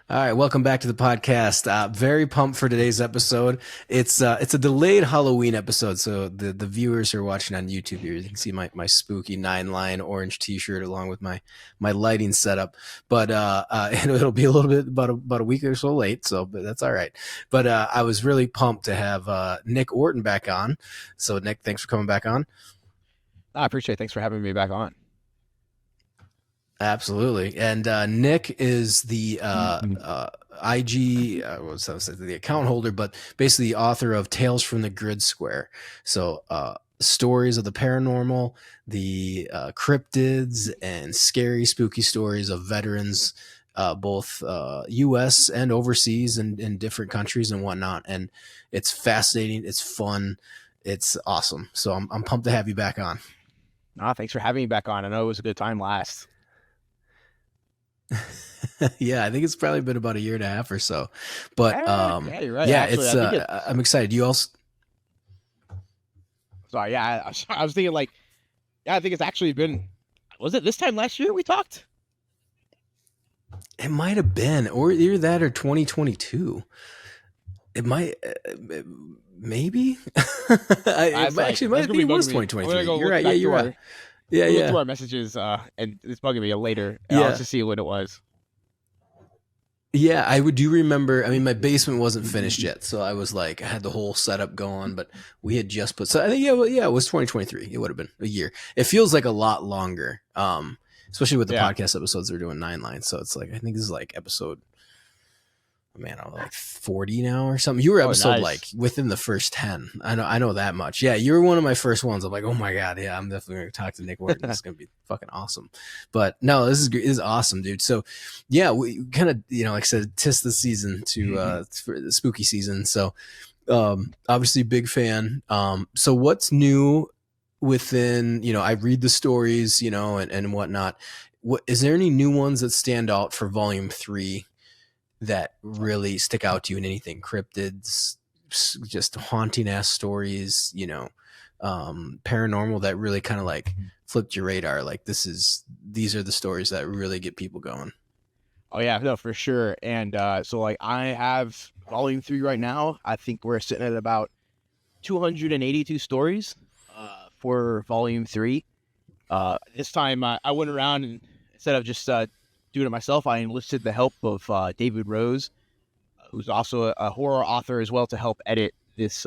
All right, welcome back to the podcast. Very pumped for today's episode. It's a delayed Halloween episode, so the viewers who are watching on YouTube here, you can see my spooky 9-line orange T-shirt along with my lighting setup. But it'll be a little bit about a week or so late, so but that's all right. But I was really pumped to have Nick Orton back on. So Nick, thanks for coming back on. I appreciate it. Thanks for having me back on. Absolutely. And Nick is the Mhm. IG, the account holder, but basically the author of Tales from the Grid Square. So stories of the paranormal, the cryptids, and scary, spooky stories of veterans, both U.S. and overseas and in different countries and whatnot. And it's fascinating. It's fun. It's awesome. So I'm pumped to have you back on. Thanks for having me back on. I know it was a good time last. Yeah, I think it's probably been about a year and a half or so. But Yeah, you're right. yeah, Actually, it's I think it's I'm excited. You also sorry. Yeah, I was thinking like, yeah, I think it's actually been. Was it this time last year we talked? it might have been or either that or 2022. It might maybe Like actually that's might gonna be be it was bugging me. I'm gonna 2023. go You're look right. Yeah, back you're through right. our Yeah, look yeah. through our messages, and it's bugging me later. I'll Yeah. just see what it was. Yeah, I would do remember. I mean, my basement wasn't finished yet, so I was like, I had the whole setup going, but we had just put. So I think, yeah, well, yeah, it was 2023. It would have been a year. It feels like a lot longer, especially with the Yeah. podcast episodes they're doing 9 lines. So it's like I think this is like episode, man, I'm like 40 now or something. You were Oh, episode like nice. within the first 10. I know that much. Yeah, you were one of my first ones. I'm like, oh my god, yeah, I'm definitely gonna talk to Nick Wharton. This is gonna be fucking awesome. But no, this is awesome, dude. So yeah, we kind of like I said, tis the season to for the spooky season. So obviously big fan. So what's new within I read the stories, and whatnot. What is there any new ones that stand out for volume 3 that really stick out to you in anything? Cryptids, just haunting ass stories, paranormal that really kind of like flipped your radar. Like these are the stories that really get people going. Oh yeah, no, for sure. And so like I have volume 3 right now. I think we're sitting at about 282 stories for volume 3. This time I went around and instead of just doing it myself, I enlisted the help of David Rose, who's also a horror author as well, to help edit this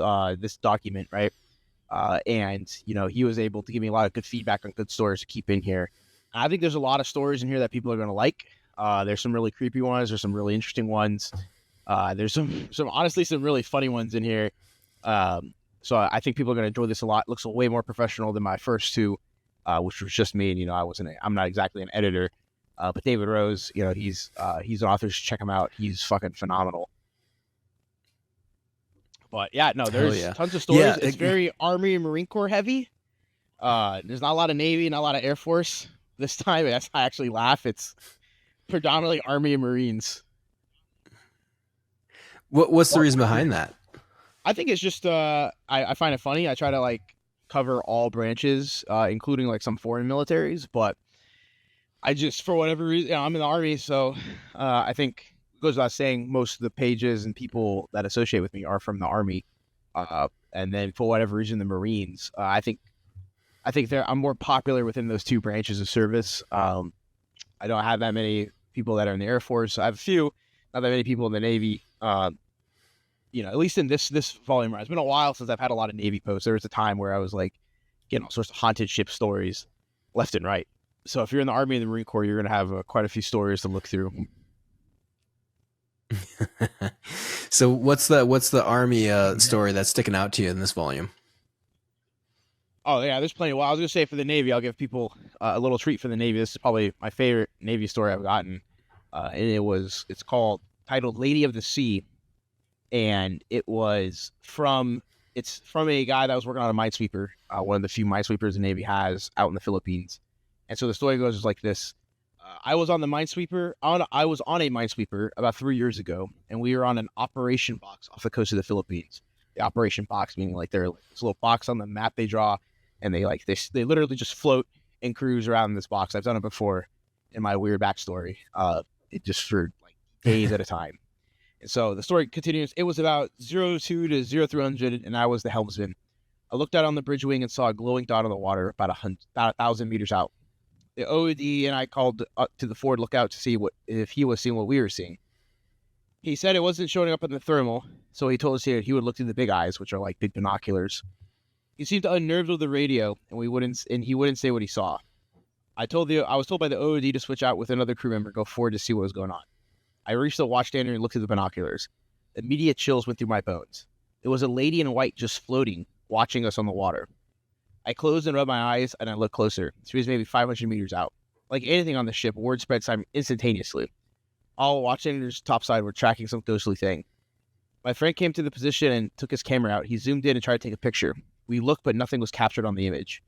document, right? And he was able to give me a lot of good feedback on good stories to keep in here. And I think there's a lot of stories in here that people are going to like. There's some really creepy ones. There's some really interesting ones. There's some honestly some really funny ones in here. So I think people are going to enjoy this a lot. It looks way more professional than my first two, which was just me. And I'm not exactly an editor, but David Rose, he's an author. Check him out. He's fucking phenomenal. But yeah, no, Hell there's yeah. tons of stories. Yeah. It's very Army and Marine Corps heavy. There's not a lot of Navy, not a lot of Air Force this time. That's I actually laugh. It's predominantly Army and Marines. What's the reason behind that? I think it's just I find it funny. I try to like cover all branches, including like some foreign militaries, but I just for whatever reason, I'm in the Army, so I think it goes without saying most of the pages and people that associate with me are from the Army, and then for whatever reason the Marines. I think I'm more popular within those two branches of service. I don't have that many people that are in the Air Force. I have a few, not that many people in the Navy. At least in this volume, it's been a while since I've had a lot of Navy posts. There was a time where I was like getting all sorts of haunted ship stories left and right. So if you're in the Army and the Marine Corps, you're gonna have quite a few stories to look through. So what's the army story that's sticking out to you in this volume? Oh yeah, there's plenty. Well, I was gonna say for the Navy, I'll give people a little treat for the Navy. This is probably my favorite Navy story I've gotten, and it's called titled "Lady of the Sea," and it's from a guy that was working on a minesweeper, one of the few minesweepers the Navy has out in the Philippines. And so the story goes like this: I was on the minesweeper. I was on a minesweeper about 3 years ago, and we were on an operation box off the coast of the Philippines. The operation box meaning like they're like this little box on the map they draw, and they literally just float and cruise around in this box. I've done it before in my weird backstory. It just for like days at a time. And so the story continues. It was about 02 to 0300, and I was the helmsman. I looked out on the bridge wing and saw a glowing dot on the water about 1,000 meters out. The OOD and I called up to the forward lookout to see if he was seeing what we were seeing. He said it wasn't showing up in the thermal, so he told us here he would look through the big eyes, which are like big binoculars. He seemed unnerved with the radio, and he wouldn't say what he saw. I was told by the OOD to switch out with another crew member, go forward to see what was going on. I reached the watchstander and looked through the binoculars. Immediate chills went through my bones. It was a lady in white just floating, watching us on the water. I closed and rubbed my eyes, and I looked closer. She was maybe 500 meters out. Like anything on the ship, word spread instantaneously. All watchstanders topside were tracking some ghostly thing. My friend came to the position and took his camera out. He zoomed in and tried to take a picture. We looked, but nothing was captured on the image.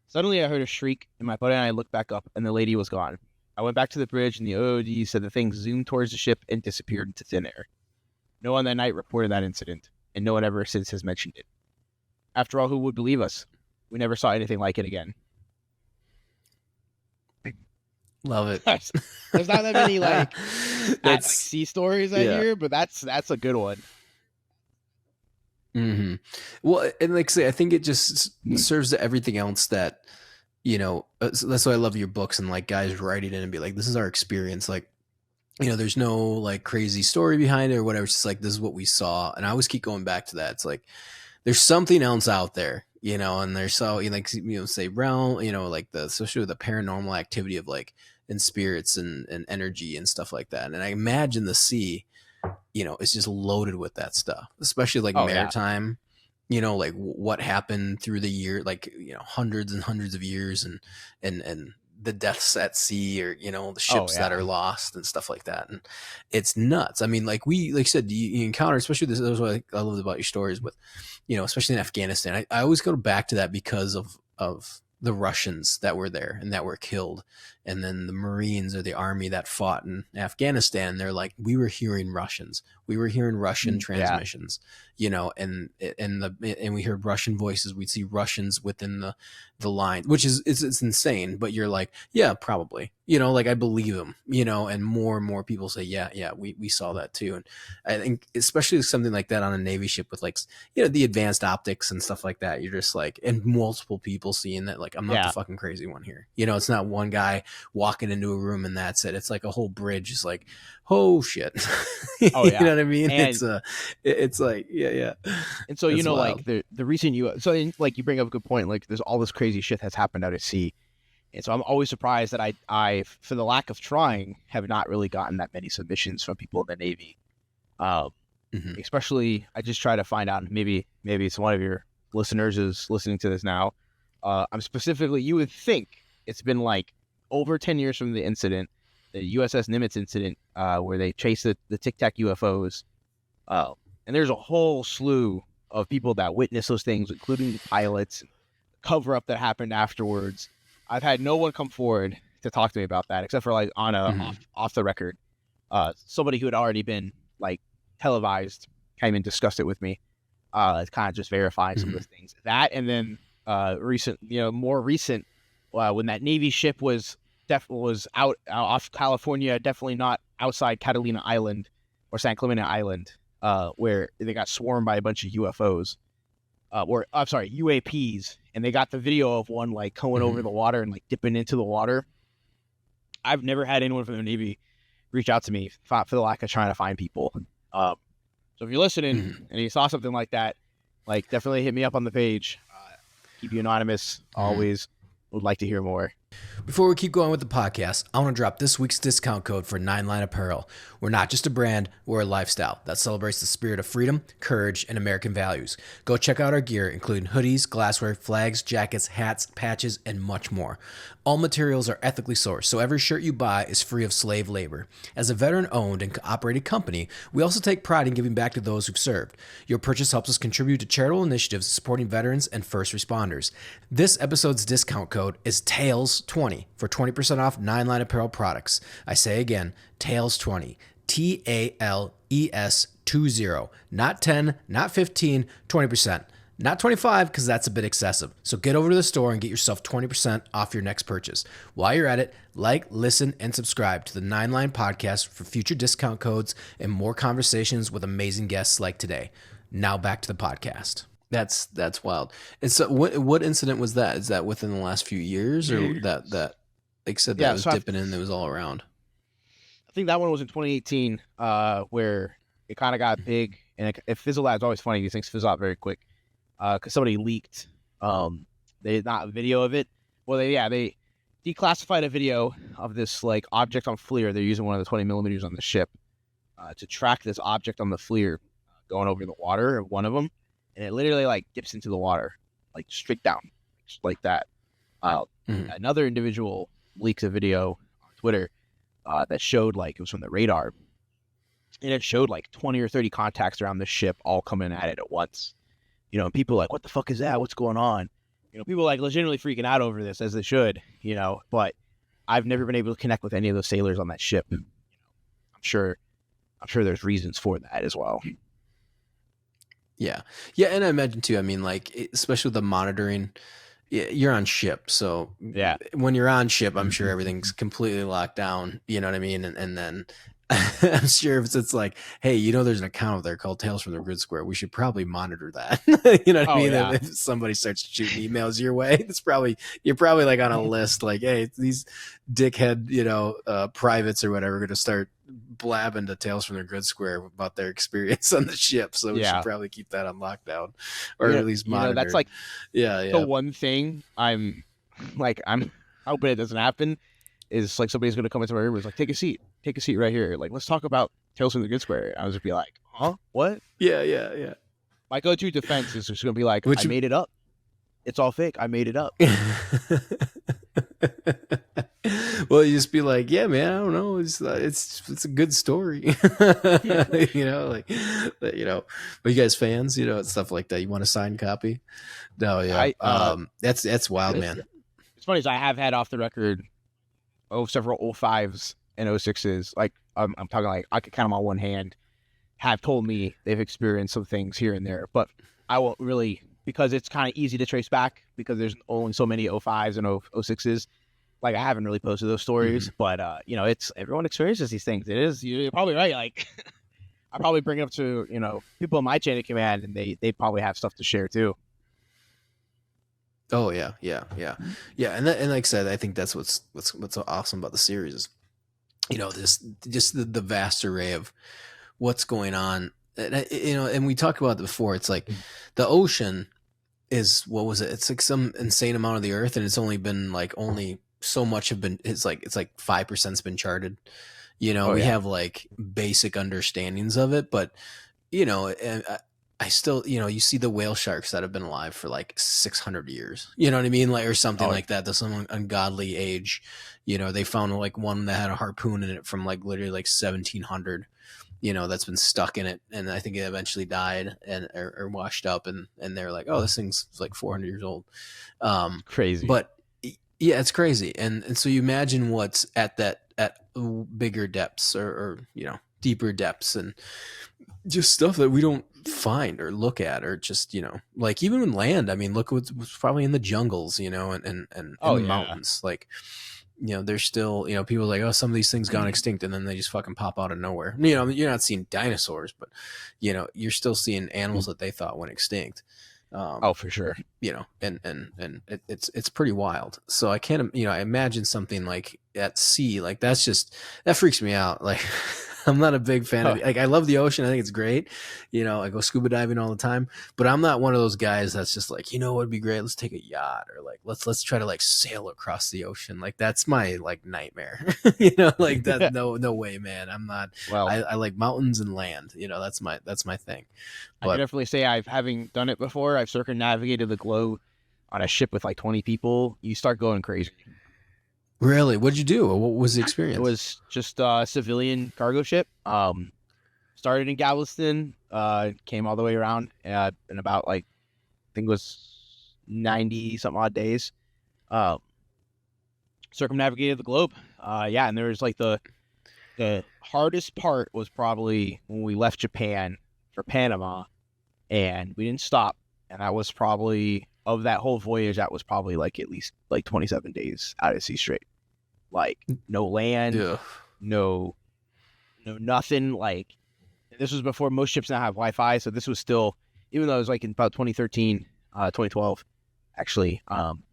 Suddenly, I heard a shriek, and my buddy and I looked back up, and the lady was gone. I went back to the bridge, and the OOD said the thing zoomed towards the ship and disappeared into thin air. No one that night reported that incident, and no one ever since has mentioned it. After all, who would believe us? We never saw anything like it again. Love it. There's not that many sea stories I hear, but that's a good one. Mm-hmm. Well, and like I say, I think it just serves to everything else that, so that's why I love your books and like guys write it in and be like, this is our experience. Like, there's no like crazy story behind it or whatever. It's just like, this is what we saw. And I always keep going back to that. It's like, there's something else out there, and there's say realm, like especially with the paranormal activity of like, and spirits and energy and stuff like that. And I imagine the sea, it's just loaded with that stuff, especially like maritime, like what happened through the year, like, hundreds and hundreds of years and the deaths at sea or, the ships that are lost and stuff like that. And it's nuts. I mean, like you said, you encounter, especially this is what I loved about your stories with, especially in Afghanistan. I always go back to that because of the Russians that were there and that were killed. And then the Marines or the army that fought in Afghanistan, they're like, we were hearing Russians. We were hearing Russian transmissions, and we heard Russian voices. We'd see Russians within the line, which is, it's insane, but you're like, yeah, probably, like I believe them, and more people say, yeah, we saw that too. And I think especially something like that on a Navy ship with like, the advanced optics and stuff like that, you're just like, and multiple people seeing that, like, I'm not the fucking crazy one here. It's not one guy walking into a room and that's it. It's like a whole bridge is like, oh shit. You know what I mean? And it's like, yeah. And so, that's wild. Like the recent like you bring up a good point, like there's all this crazy shit that's happened out at sea. And so I'm always surprised that I, for the lack of trying, have not really gotten that many submissions from people in the Navy. Especially, I just try to find out, maybe it's one of your listeners is listening to this now. You would think it's been like over 10 years from the incident, the USS Nimitz incident, where they chased the Tic Tac UFOs. And there's a whole slew of people that witnessed those things, including the pilots, cover up that happened afterwards. I've had no one come forward to talk to me about that, except for like on off the record, somebody who had already been like televised came and discussed it with me. It's kind of just verifying some of those things. That and then more recent, when that Navy ship was out off California, definitely not outside Catalina Island or San Clemente Island, where they got swarmed by a bunch of UFOs, UAPs, and they got the video of one like going over the water and like dipping into the water. I've never had anyone from the Navy reach out to me for the lack of trying to find people. So if you're listening and you saw something like that, like definitely hit me up on the page. Keep you anonymous. Always would like to hear more. Before we keep going with the podcast, I want to drop this week's discount code for 9line Apparel. We're not just a brand, we're a lifestyle that celebrates the spirit of freedom, courage, and American values. Go check out our gear, including hoodies, glassware, flags, jackets, hats, patches, and much more. All materials are ethically sourced, so every shirt you buy is free of slave labor. As a veteran-owned and operated company, we also take pride in giving back to those who've served. Your purchase helps us contribute to charitable initiatives supporting veterans and first responders. This episode's discount code is TALES20 for 20% off 9line Apparel products. I say again, TALES20, TALES20, not 10, not 15, 20%. Not 25 because that's a bit excessive. So get over to the store and get yourself 20% off your next purchase. While you're at it, like, listen, and subscribe to the 9line podcast for future discount codes and more conversations with amazing guests like today. Now back to the podcast. That's wild. And so what incident was that? Is that within the last few years, or that like said that Yeah, it was so dipping in, it was all around? I think that one was in 2018, where it kind of got big, and it fizzled out. It's always funny, these things fizzle out very quick, because somebody leaked, not a video of it. Well, they declassified a video of this like object on FLIR. They're using one of the 20 millimeters on the ship to track this object on the FLIR going over the water of one of them, and it literally like dips into the water, like straight down, just like that. Another individual leaks a video on Twitter that showed like it was from the radar, and it showed like 20 or 30 contacts around the ship all coming at it at once. You know, and people are like, what the fuck is that? What's going on? You know, people are like legitimately freaking out over this, as they should, you know, but I've never been able to connect with any of those sailors on that ship. You know, I'm sure there's reasons for that as well. Yeah. Yeah. And I imagine too, I mean, like, especially with the monitoring, you're on ship. So Yeah. when you're on ship, I'm sure everything's completely locked down. You know what I mean? And then I'm sure if it's like, hey, you know, there's an account out there called Tales from the Grid Square. We should probably monitor that. You know what I mean? Yeah. If somebody starts shooting emails your way, you're probably like on a list like, hey, these dickhead, you know, privates or whatever are going to start blabbing to Tales from the Grid Square about their experience on the ship. So we should probably keep that on lockdown, or at least monitor. You know, that's like the one thing I'm hoping it doesn't happen is like somebody's going to come into my room and is like, take a seat right here. Like, let's talk about Tales from the Grid Square. I was just be like, huh? What? Yeah. My go-to defense is just going to be like, I made it up. It's all fake. I made it up. Well, you just be like, yeah, man, I don't know. It's a good story. You know, like, you know, are you guys fans, you know, and stuff like that? You want a signed copy? No, yeah. That's wild, man. It's funny, is I have had off the record several 05s and 06s. Like, I'm talking like I could count them on one hand, have told me they've experienced some things here and there, but I won't really, because it's kind of easy to trace back because there's only so many 05s and 06s. Like, I haven't really posted those stories, but you know, it's everyone experiences these things. It is, you're probably right. Like, I probably bring it up to, you know, people in my chain of command, and they probably have stuff to share too. Oh yeah. And like I said, I think that's what's so awesome about the series. You know, just the vast array of what's going on. And, you know, and we talked about it before. It's like the ocean is, what was it? It's like some insane amount of the earth, and it's only been like so much it's like 5%'s been charted. You know, we have like basic understandings of it, but you know, and I still, you know, you see the whale sharks that have been alive for like 600 years, you know what I mean? Like, or something like that. That's some ungodly age. You know, they found like one that had a harpoon in it from like literally like 1700, you know, that's been stuck in it. And I think it eventually died or washed up, and they're like, oh, this thing's like 400 years old. Crazy. But yeah, it's crazy. And so you imagine what's at bigger depths or, you know, deeper depths, and just stuff that we don't find or look at, or just, you know, like even in land. I mean, look what's probably in the jungles, you know, and in the mountains. Like, you know, there's still, you know, people are like, oh, some of these things gone extinct, and then they just fucking pop out of nowhere. You know, you're not seeing dinosaurs, but, you know, you're still seeing animals that they thought went extinct. For sure. You know, and it's pretty wild. So I can't, you know, I imagine something like at sea, like that freaks me out. Like, I'm not a big fan of, like, I love the ocean. I think it's great. You know, I go scuba diving all the time, but I'm not one of those guys that's just like, you know, what'd be great? Let's take a yacht, or like, let's try to like sail across the ocean. Like, that's my like nightmare, you know, like that. No way, man. I'm not, well, I like mountains and land, you know, that's my thing. But I can definitely say having done it before, I've circumnavigated the globe on a ship with like 20 people. You start going crazy. Really? What'd you do? What was the experience? It was just a civilian cargo ship. Started in Galveston, came all the way around in about like, I think it was 90 some odd days. Circumnavigated the globe. And there was like the hardest part was probably when we left Japan for Panama, and we didn't stop and that was probably, of that whole voyage, that was probably like at least like 27 days out of sea straight. Like no land, Yeah. no nothing. Like this was before most ships now have Wi-Fi, so this was still, even though it was like in about 2013, 2012, actually,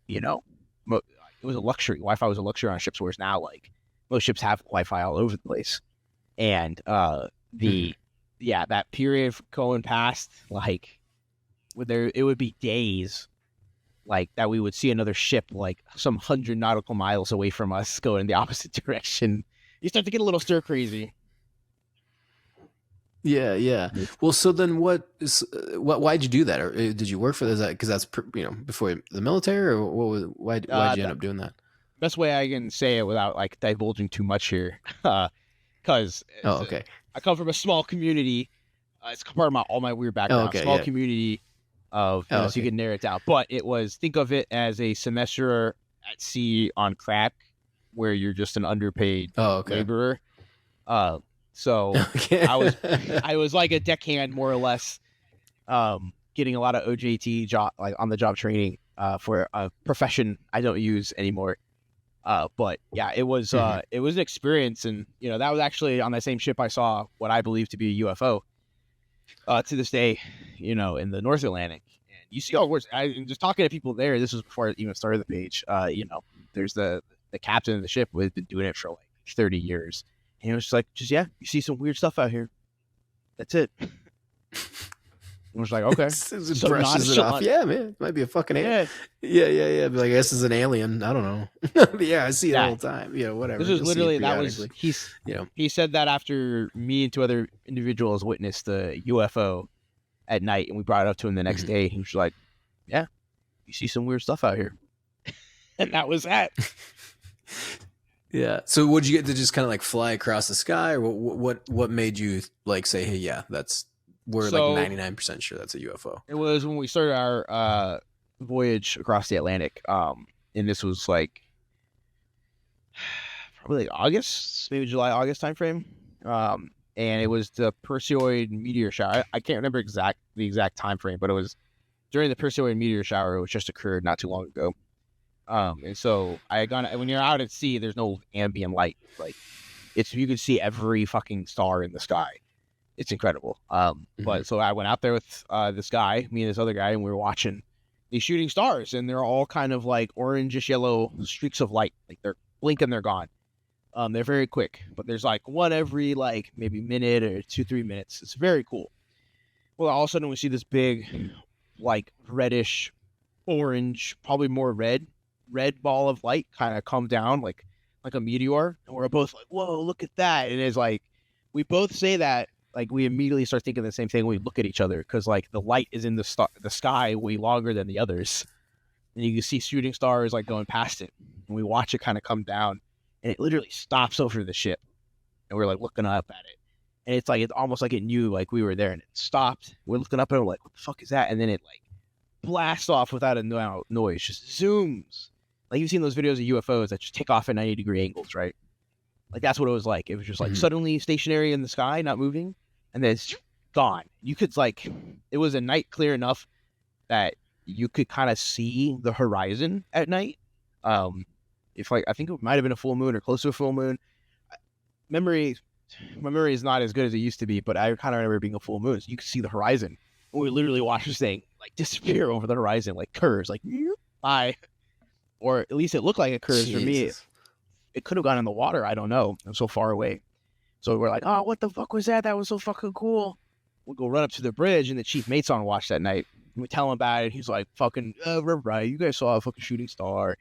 you know, it was a luxury. Wi-Fi was a luxury on ships, whereas now like most ships have Wi-Fi all over the place. And that period going past, like it would be days like that we would see another ship like some 100 nautical miles away from us going in the opposite direction. You start to get a little stir crazy. Yeah, yeah. Well, so then why'd you do that? Or did you work for that? Because that's before the military, or why'd you end up doing that? Best way I can say it without like divulging too much here, because okay. I come from a small community. It's part of all my weird background. Small community of, so you can narrow it down. But it was, think of it as a semester at sea on crack, where you're just an underpaid laborer. So I was like a deckhand, more or less, getting a lot of OJT job, like on the job training, for a profession I don't use anymore. But yeah, it was an experience, and that was actually on that same ship I saw what I believe to be a UFO. To this day, in the North Atlantic, and you see all words. I'm just talking to people there. This was before I even started the page. There's the captain of the ship who has been doing it for like 30 years. And it was just like, you see some weird stuff out here. That's it. I was like, okay. It brushes it off. Yeah, man. It might be a fucking alien. Yeah. But I guess it's an alien. I don't know. Yeah, I see it all the time. Yeah, whatever. This was literally, he said that after me and two other individuals witnessed the UFO at night, and we brought it up to him the next day. He was like, yeah, you see some weird stuff out here. And that was that. Yeah. So would you get to just kind of like fly across the sky, or what made you like say, hey, yeah, we're like 99% sure that's a UFO? It was when we started our voyage across the Atlantic. And this was like probably like August, maybe July, August timeframe. And it was the Perseid meteor shower. I can't remember the exact time frame, but it was during the Perseid meteor shower, which just occurred not too long ago. And so when you're out at sea, there's no ambient light. Like you can see every fucking star in the sky. It's incredible. But so I went out there with this guy, me and this other guy, and we were watching these shooting stars, and they're all kind of like orangish yellow streaks of light. Like they're blinking, they're gone. They're very quick, but there's like one every like maybe minute or 2-3 minutes. It's very cool. Well, all of a sudden we see this big, like reddish, orange, probably more red ball of light kind of come down like a meteor, and we're both like, whoa, look at that. And it's like we both say that, like we immediately start thinking the same thing when we look at each other, because like the light is in the sky way longer than the others, and you can see shooting stars like going past it, and we watch it kind of come down, and it literally stops over the ship, and we're like looking up at it, and it's almost like it knew like we were there, and it stopped. We're looking up and we're like, what the fuck is that? And then it like blasts off without a noise, just zooms. Like you've seen those videos of UFOs that just take off at 90-degree angles, right? Like that's what it was like. It was just like suddenly stationary in the sky, not moving, and then it's gone. You could it was a night clear enough that you could kind of see the horizon at night. If I think it might have been a full moon or close to a full moon. My memory is not as good as it used to be, but I kind of remember being a full moon. So you could see the horizon. And we literally watched this thing like disappear over the horizon, like curves, like bye. Or at least it looked like it curves for me. It could have gone in the water. I don't know. I'm so far away. So we're like, oh, what the fuck was that? That was so fucking cool. We'll go run up to the bridge, and the chief mate's on watch that night. And we tell him about it. He's like, fucking, right. You guys saw a fucking shooting star.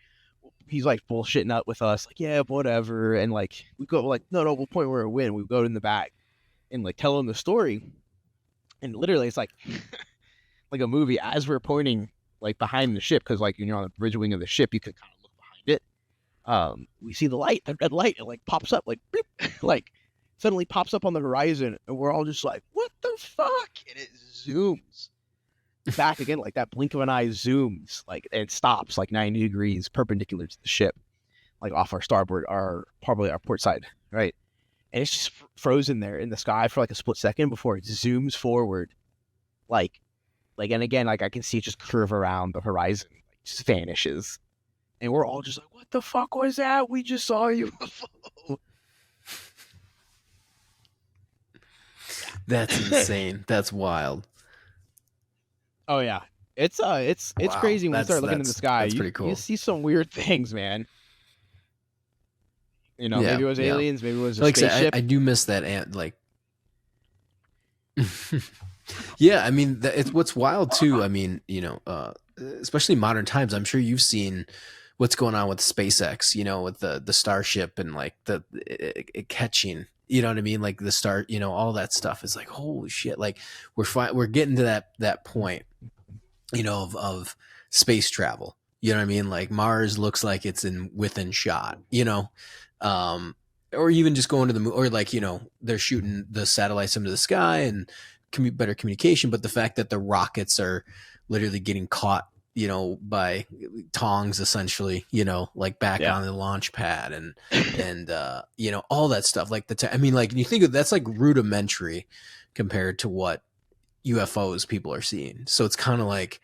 He's like bullshitting out with us. Like, yeah, whatever. And like, we go like, no, we'll point where it went. We go in the back and like tell him the story. And literally it's like, like a movie as we're pointing like behind the ship, because like when you're on the bridge wing of the ship, you can kind of look behind it. We see the light, the red light, it like pops up, like beep, like suddenly pops up on the horizon, and we're all just like, what the fuck? And it zooms back again, like that blink of an eye zooms, like, and it stops like 90 degrees perpendicular to the ship, like off our starboard, probably our port side, right? And it's just frozen there in the sky for like a split second before it zooms forward, like Like, and again, like I can see it just curve around the horizon, like, just vanishes. And we're all just like, what the fuck was that? We just saw you. That's insane. That's wild. Oh yeah. It's Wow. crazy when you start looking in the sky. That's pretty You cool. see some weird things, man. You know, Yeah, maybe it was yeah. aliens, maybe it was a Like I said, spaceship. I do miss that ant. Like, yeah. I mean, it's what's wild too. I mean, especially modern times. I'm sure you've seen what's going on with SpaceX. With the Starship and like it catching. You know what I mean? Like the star. All that stuff is like holy shit. Like we're getting to that point. Of space travel. You know what I mean? Like Mars looks like it's within shot. Or even just going to the moon, or like they're shooting the satellites into the sky and better communication. But the fact that the rockets are literally getting caught, by tongs, essentially, like back Yeah. on the launch pad and all that stuff. Like I mean, like you think of that's like rudimentary compared to what UFOs people are seeing. So it's kind of like,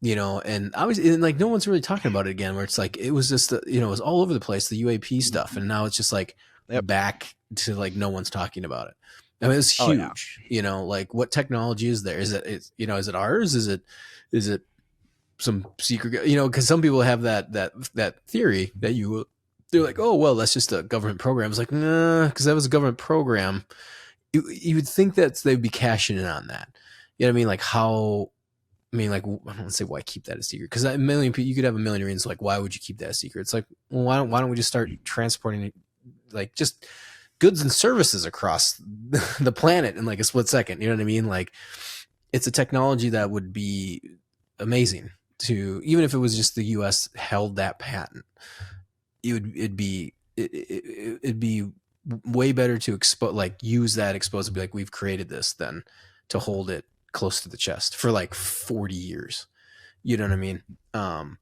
and obviously, and like no one's really talking about it again, where it's like it was just it was all over the place, the UAP stuff, and now it's just like Yep. back to like no one's talking about it. I mean, it's huge. Oh, yeah. Like what technology is there? Is it ours? Is it some secret? Because some people have that theory that they're like, oh well, that's just a government program. It's like, nah, because that was a government program. You would think that they'd be cashing in on that. You know what I mean? Like how. I mean, like, I don't want to say why keep that a secret, because a million people, you could have a million reasons. Like, why would you keep that a secret? It's like, well, why don't we just start transporting it, like just goods and services across the planet in like a split second? You know what I mean? Like, it's a technology that would be amazing to, even if it was just the U.S. held that patent, it'd be way better to use that expose to be like, we've created this, than to hold it close to the chest for like 40 years. You know what I mean? And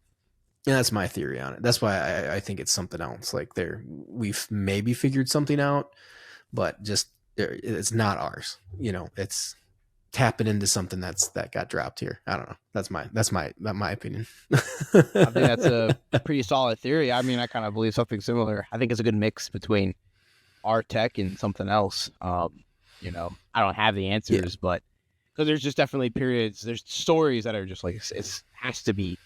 that's my theory on it. That's why I think it's something else. Like we've maybe figured something out, but just it's not ours. It's tapping into something that got dropped here. I don't know. That's my opinion. I think that's a pretty solid theory. I mean, I kind of believe something similar. I think it's a good mix between our tech and something else. I don't have the answers, but because there's just definitely periods, there's stories that are just like, it has to be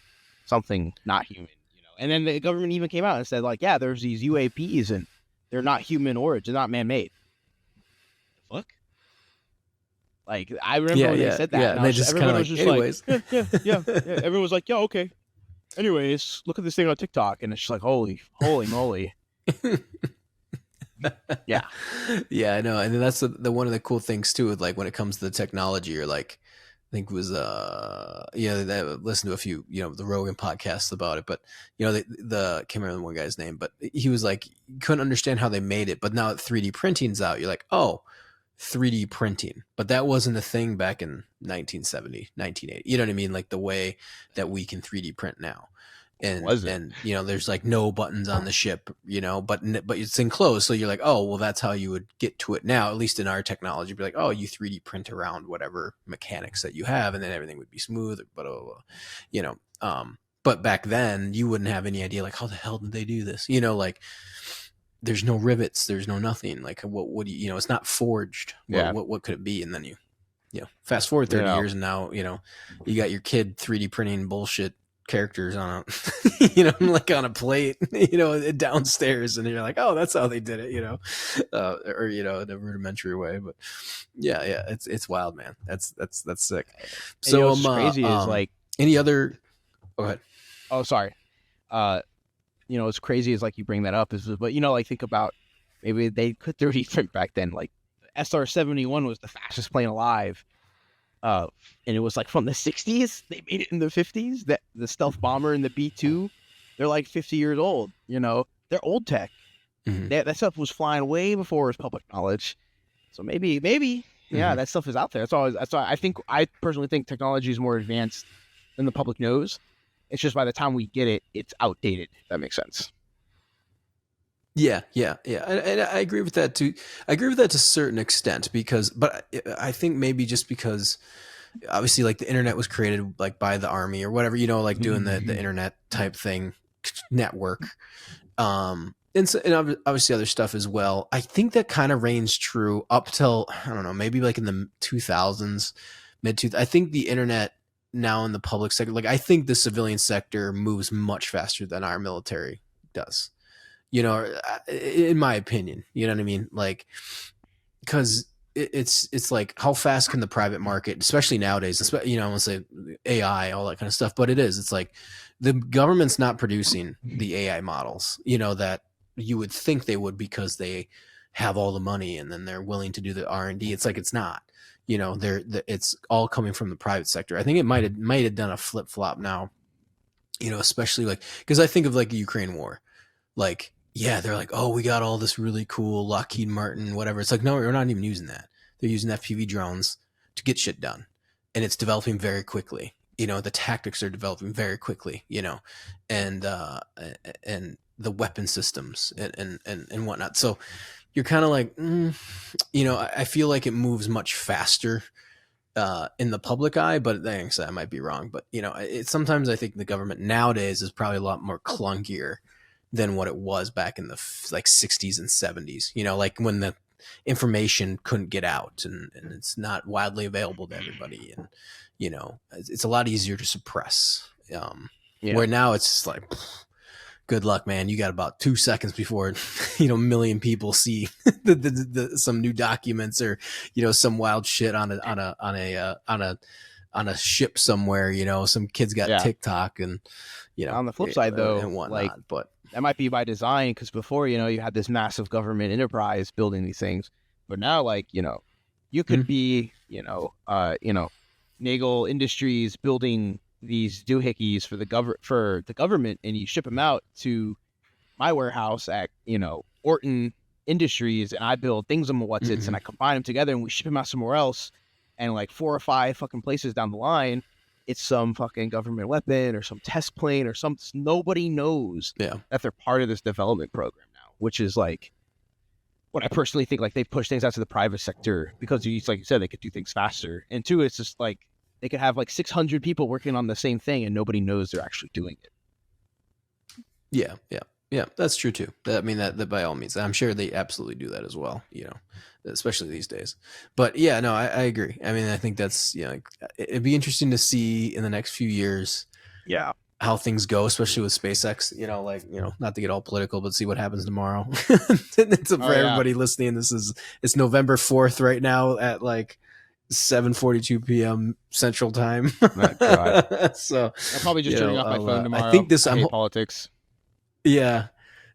something not human, And then the government even came out and said, like, yeah, there's these UAPs and they're not human origin, they're not man-made. Fuck? Like, I remember when they said that. Yeah, and they just kind of like, anyways. Yeah. Everyone was like, yeah, okay. Anyways, look at this thing on TikTok. And it's just like, holy moly. Yeah. Yeah, I know. And then that's the one of the cool things too, with like when it comes to the technology, or like I think it was I listened to a few, the Rogan podcasts about it, but the can't remember the one guy's name, but he was like, couldn't understand how they made it, but now 3D printing's out, you're like, oh, 3D printing. But that wasn't a thing back in 1970, 1980. You know what I mean? Like the way that we can 3D print now. And there's like no buttons on the ship, but it's enclosed, so you're like, oh well, that's how you would get to it now, at least in our technology. Be like, oh, you 3D print around whatever mechanics that you have, and then everything would be smooth, blah, blah, blah. But back then you wouldn't have any idea, like, how the hell did they do this? Like there's no rivets, there's no nothing, like what do you, it's not forged. What could it be? And then you fast forward 30 years, and now you got your kid 3D printing bullshit characters on a like on a plate downstairs, and you're like, oh, that's how they did it, or in a rudimentary way. But yeah, it's wild, man. That's sick. So what's crazy is like any other go ahead. Oh, sorry. What's crazy is like you bring that up but like think about, maybe they could 3D print back then. Like SR-71 was the fastest plane alive. And it was like from the 60s. They made it in the 50s. That the stealth bomber and the B-2, they're like 50 years old. They're old tech. Mm-hmm. That stuff was flying way before it was public knowledge. So maybe, yeah, that stuff is out there. That's why I personally think technology is more advanced than the public knows. It's just by the time we get it, it's outdated. If that makes sense. Yeah. And I agree with that too. I agree with that to a certain extent, but I think maybe just because obviously like the internet was created like by the army or whatever, like doing the internet type thing, network. And so, and obviously other stuff as well. I think that kind of reigns true up till, I don't know, maybe like in the 2000s, I think the internet now in the public sector, like I think the civilian sector moves much faster than our military does, in my opinion, you know what I mean? Like, because it's like, how fast can the private market, especially nowadays, especially, I want to say AI, all that kind of stuff, but it's like the government's not producing the AI models, that you would think they would, because they have all the money and then they're willing to do the R&D. It's like, it's not, it's all coming from the private sector. I think it might have done a flip flop now, especially like, because I think of like the Ukraine war, like, yeah, they're like, oh, we got all this really cool Lockheed Martin, whatever. It's like, no, we're not even using that. They're using FPV drones to get shit done. And it's developing very quickly. The tactics are developing very quickly, and the weapon systems and whatnot. So you're kind of like, I feel like it moves much faster in the public eye, but like I said, I might be wrong. But, sometimes I think the government nowadays is probably a lot more clunkier than what it was back in the like 60s and 70s, like when the information couldn't get out and it's not widely available to everybody. And, it's a lot easier to suppress. Where now it's just like, good luck, man. You got about 2 seconds before, a million people see some new documents or, some wild shit on a ship somewhere, some kids got TikTok and, on the flip side though, and whatnot, like, but that might be by design, because before, you had this massive government enterprise building these things, but now, like, you could be, Nagel Industries building these doohickeys for the government, and you ship them out to my warehouse at, Orton Industries, and I build things on what's-its, and I combine them together, and we ship them out somewhere else, and like 4 or 5 fucking places down the line, it's some fucking government weapon or some test plane or some, nobody knows that they're part of this development program now, which is like what I personally think, like they push things out to the private sector because, like you said, they could do things faster. And 2, it's just like they could have like 600 people working on the same thing and nobody knows they're actually doing it. Yeah, that's true too. I mean, that by all means, I'm sure they absolutely do that as well, especially these days. But yeah, no, I agree. I mean, I think that's, it'd be interesting to see in the next few years, how things go, especially with SpaceX, not to get all political, but see what happens tomorrow. For everybody listening, it's November 4th right now at like 7:42 p.m. Central Time. Oh, God. So I'm probably just turning off my phone tomorrow. I think I hate politics. Yeah,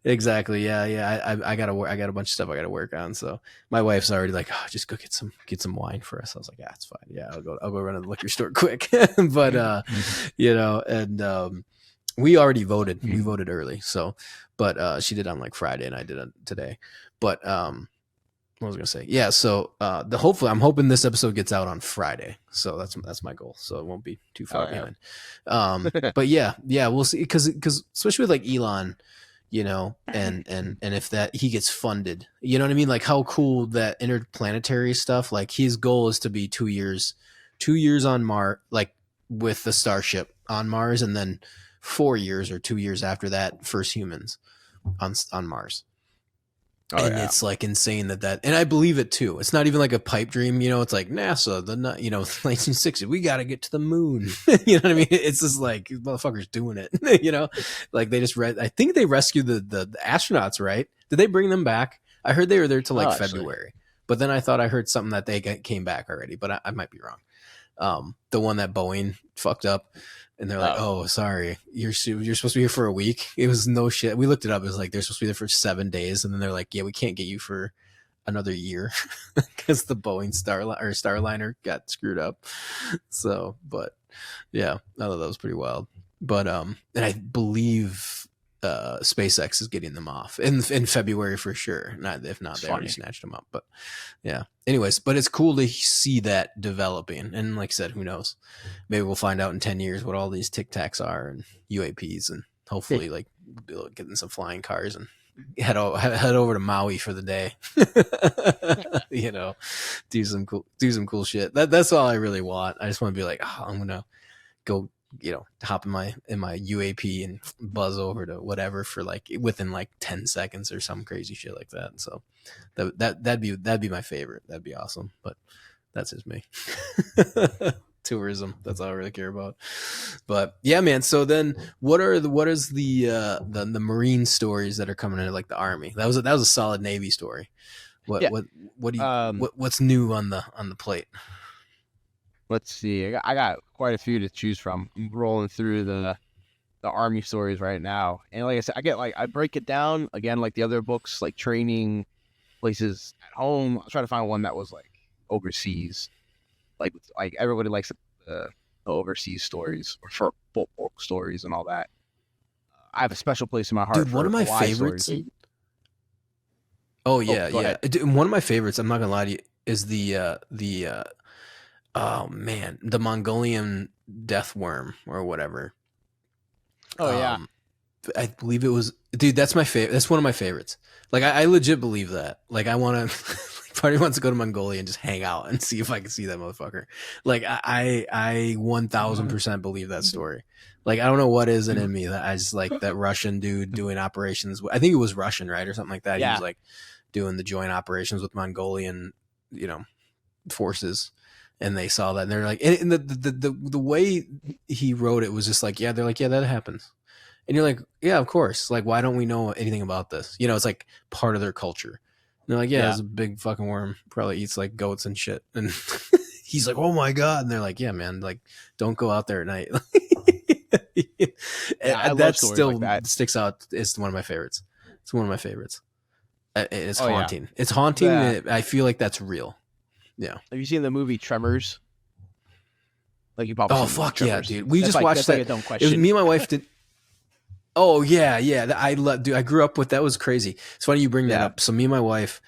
exactly. Yeah. I got a bunch of stuff I got to work on. So my wife's already like, oh, just go get some wine for us. I was like, yeah, it's fine. Yeah, I'll go run to the liquor store quick. But and we already voted. We voted early. So, but she did on like Friday and I did it today. But what was I gonna say? Yeah. So hopefully, I'm hoping this episode gets out on Friday. So that's my goal. So it won't be too far behind. But yeah, we'll see. Because especially with like Elon, and if that he gets funded, you know what I mean? Like how cool that interplanetary stuff. Like his goal is to be 2 years on Mars, like with the Starship on Mars, and then 4 years or 2 years after that, first humans on Mars. It's like insane that, and I believe it too. It's not even like a pipe dream, it's like NASA, 1960, we got to get to the moon. You know what I mean? It's just like motherfuckers doing it, like they just I think they rescued the astronauts, right? Did they bring them back? I heard they were there till like February, but then I thought I heard something that they came back already, but I might be wrong. The one that Boeing fucked up. And they're like, oh, sorry, you're supposed to be here for a week. It was no shit. We looked it up. It was like, they're supposed to be there for 7 days. And then they're like, yeah, we can't get you for another year because the Boeing Starliner got screwed up. So, but yeah, I thought that was pretty wild. But, and I believe SpaceX is getting them off in February for sure. If not, they already snatched them up. But yeah. Anyways, but it's cool to see that developing. And like I said, who knows? Maybe we'll find out in 10 years what all these Tic Tacs are and UAPs, and hopefully like getting some flying cars and head over to Maui for the day. You know, do some cool shit. That's all I really want. I just want to be like, oh, I'm gonna go, hop in my UAP and buzz over to whatever for like within like 10 seconds or some crazy shit like that. So that'd be my favorite. That'd be awesome. But that's just me. Tourism. That's all I really care about. But yeah, man. So then, what is the Marine stories that are coming into like the Army? That was a solid Navy story. Yeah. What do you what's new on the plate? Let's see. I got quite a few to choose from. I'm rolling through the Army stories right now, and like I said, I break it down again like the other books, like training places at home. I try to find one that was like overseas. Like everybody likes the overseas stories or for folk stories and all that. I have a special place in my heart. Dude, one of my favorites. Stories. Oh yeah, yeah. Dude, one of my favorites. I'm not gonna lie to you. Is the oh man, the Mongolian death worm or whatever. Oh yeah. I believe it was. Dude, that's my favorite. That's one of my favorites. Like I legit believe that. Like I want to. Party wants to go to Mongolia and just hang out and see if I can see that motherfucker. Like I 1000% believe that story. Like I don't know what is it in me that I just like that Russian dude doing operations. I think it was Russian, right, or something like that. Yeah. He was like doing the joint operations with Mongolian, forces, and they saw that and they're like, and the way he wrote it was just like, yeah, they're like, yeah, that happens. And you're like, yeah, of course. Like, why don't we know anything about this? It's like part of their culture. And they're like, yeah, it's a big fucking worm. Probably eats like goats and shit. And he's like, oh my God. And they're like, yeah, man, like, don't go out there at night. That still like sticks out. It's one of my favorites. It's one of my favorites. It's haunting. Yeah. It's haunting. Yeah. I feel like that's real. Yeah. Have you seen the movie Tremors? Like you probably. Oh fuck yeah, dude. We just watched that. Like a dumb question. It was me and my wife did. Oh yeah, yeah. I grew up with that. Was crazy. It's funny you bring that up. So me and my wife,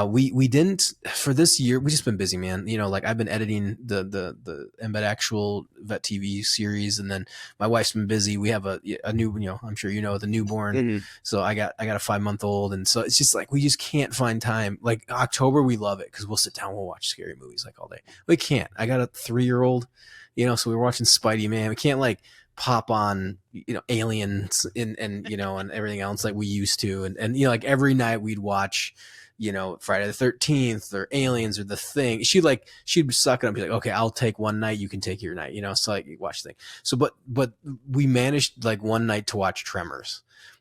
we didn't for this year. We just been busy, man. Like I've been editing the Embed Actual Vet TV series, and then my wife's been busy. We have a new, I'm sure the newborn. Mm-hmm. So I got a 5-month-old, and so it's just like we just can't find time. Like October, we love it because we'll sit down, we'll watch scary movies like all day. We can't. I got a 3-year-old, so we were watching Spidey Man. We can't like pop on Aliens and and everything else like we used to, and like every night we'd watch Friday the 13th or Aliens or The Thing. She'd suck it up and be like, okay, I'll take one night, you can take your night, so like watch the thing. So but we managed like one night to watch Tremors.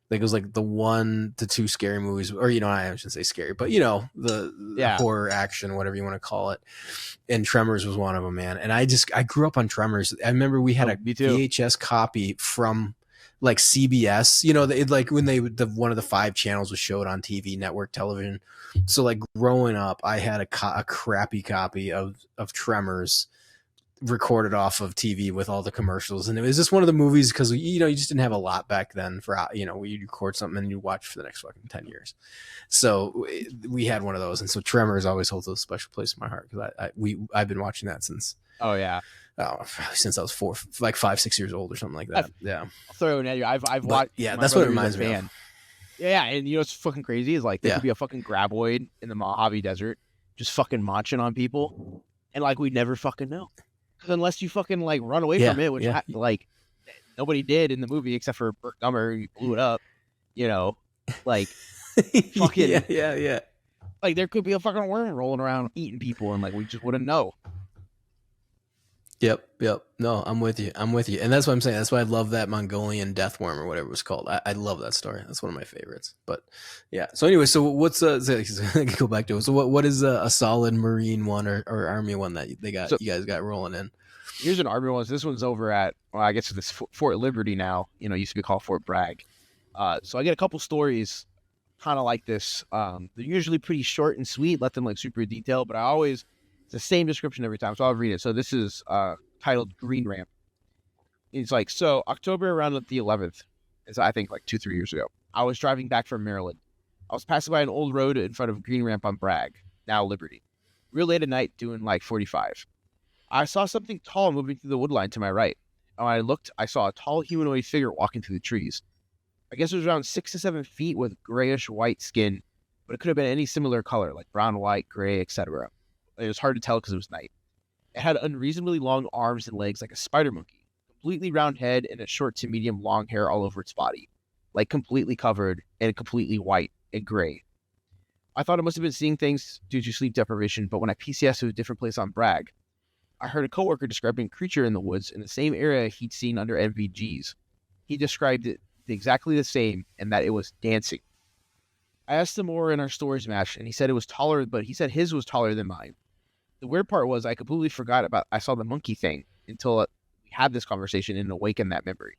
Like it was like the 1 to 2 scary movies, or I shouldn't say scary, but the horror action, whatever you want to call it. And Tremors was one of them, man. And I grew up on Tremors. I remember we had a VHS copy from like CBS, like when one of the 5 channels was showed on TV, network television. So like growing up, I had a crappy copy of Tremors recorded off of TV with all the commercials, and it was just one of the movies because you just didn't have a lot back then for you record something and you watch for the next fucking 10 years. So we had one of those, and so Tremors always holds a special place in my heart because I've been watching that since since I was 5-6 years old or something like that. Yeah, I'll throw it at you. I've watched. Yeah, that's what it reminds me of. Yeah, and what's fucking crazy is like there could be a fucking graboid in the Mojave Desert just fucking marching on people, and like we'd never fucking know. Because unless you fucking like run away from it, which like nobody did in the movie except for Burt Gummer, who blew it up, like fucking yeah. Like there could be a fucking worm rolling around eating people, and like we just wouldn't know. Yep. No, I'm with you. And that's what I'm saying. That's why I love that Mongolian death worm or whatever it was called. I love that story. That's one of my favorites. But yeah. So anyway, so what's I can go back to it. So what is a solid Marine one or Army one that you guys got rolling in? Here's an Army one. So this one's over at, I guess it's Fort Liberty now. Used to be called Fort Bragg. So I get a couple stories kind of like this. They're usually pretty short and sweet. Let them like super detailed, but it's the same description every time, so I'll read it. So this is titled Green Ramp. It's like, so October around the 11th, is I think like 2-3 years ago, I was driving back from Maryland. I was passing by an old road in front of Green Ramp on Bragg, now Liberty. Real late at night, doing like 45. I saw something tall moving through the woodline to my right. When I looked, I saw a tall humanoid figure walking through the trees. I guess it was around 6 to 7 feet with grayish white skin, but it could have been any similar color, like brown, white, gray, etc. It was hard to tell because it was night. It had unreasonably long arms and legs like a spider monkey, completely round head, and a short to medium long hair all over its body, like completely covered and completely white and gray. I thought it must have been seeing things due to sleep deprivation, but when I PCS to a different place on Bragg, I heard a coworker describing a creature in the woods in the same area he'd seen under MVGs. He described it exactly the same and that it was dancing. I asked him more in our stories match, and he said it was taller, but he said his was taller than mine. The weird part was I completely forgot about I saw the monkey thing until we had this conversation and awakened that memory.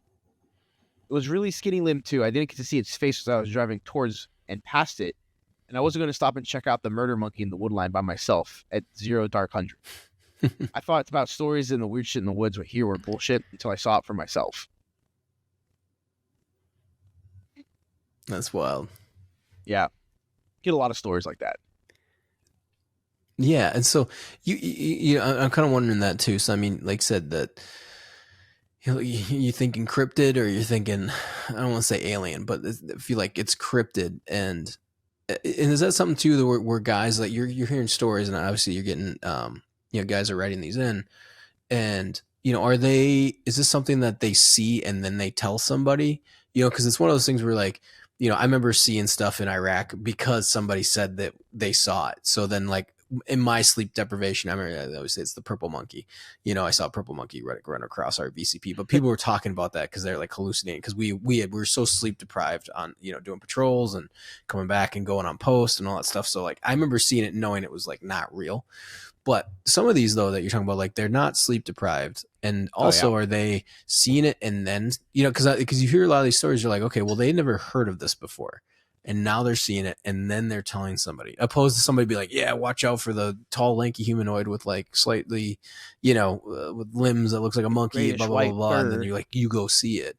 It was really skinny limbed too. I didn't get to see its face as I was driving towards and past it, and I wasn't going to stop and check out the murder monkey in the woodline by myself at 0 dark 100. I thought about stories and the weird shit in the woods but here were bullshit until I saw it for myself. That's wild. Yeah. Get a lot of stories like that. Yeah, and so I'm kind of wondering that too. So I mean, like I said, that you thinking cryptid, or you're thinking, I don't want to say alien, but I feel like it's cryptid, and is that something too that where guys like you're hearing stories, and obviously you're getting guys are writing these in, and is this something that they see and then they tell somebody, because it's one of those things where like, I remember seeing stuff in Iraq because somebody said that they saw it. So then like in my sleep deprivation, I remember I always say it's the purple monkey. I saw a purple monkey run across our VCP, but people were talking about that because they're like hallucinating, because we were so sleep deprived on, doing patrols and coming back and going on post and all that stuff. So like I remember seeing it, knowing it was like not real. But some of these though that you're talking about, like they're not sleep deprived, and also are they seeing it and then because you hear a lot of these stories, you're like, okay, well they never heard of this before, and now they're seeing it and then they're telling somebody, opposed to somebody be like, yeah, watch out for the tall lanky humanoid with like slightly with limbs that looks like a monkey, blah blah blah blah, and then you're like, you go see it.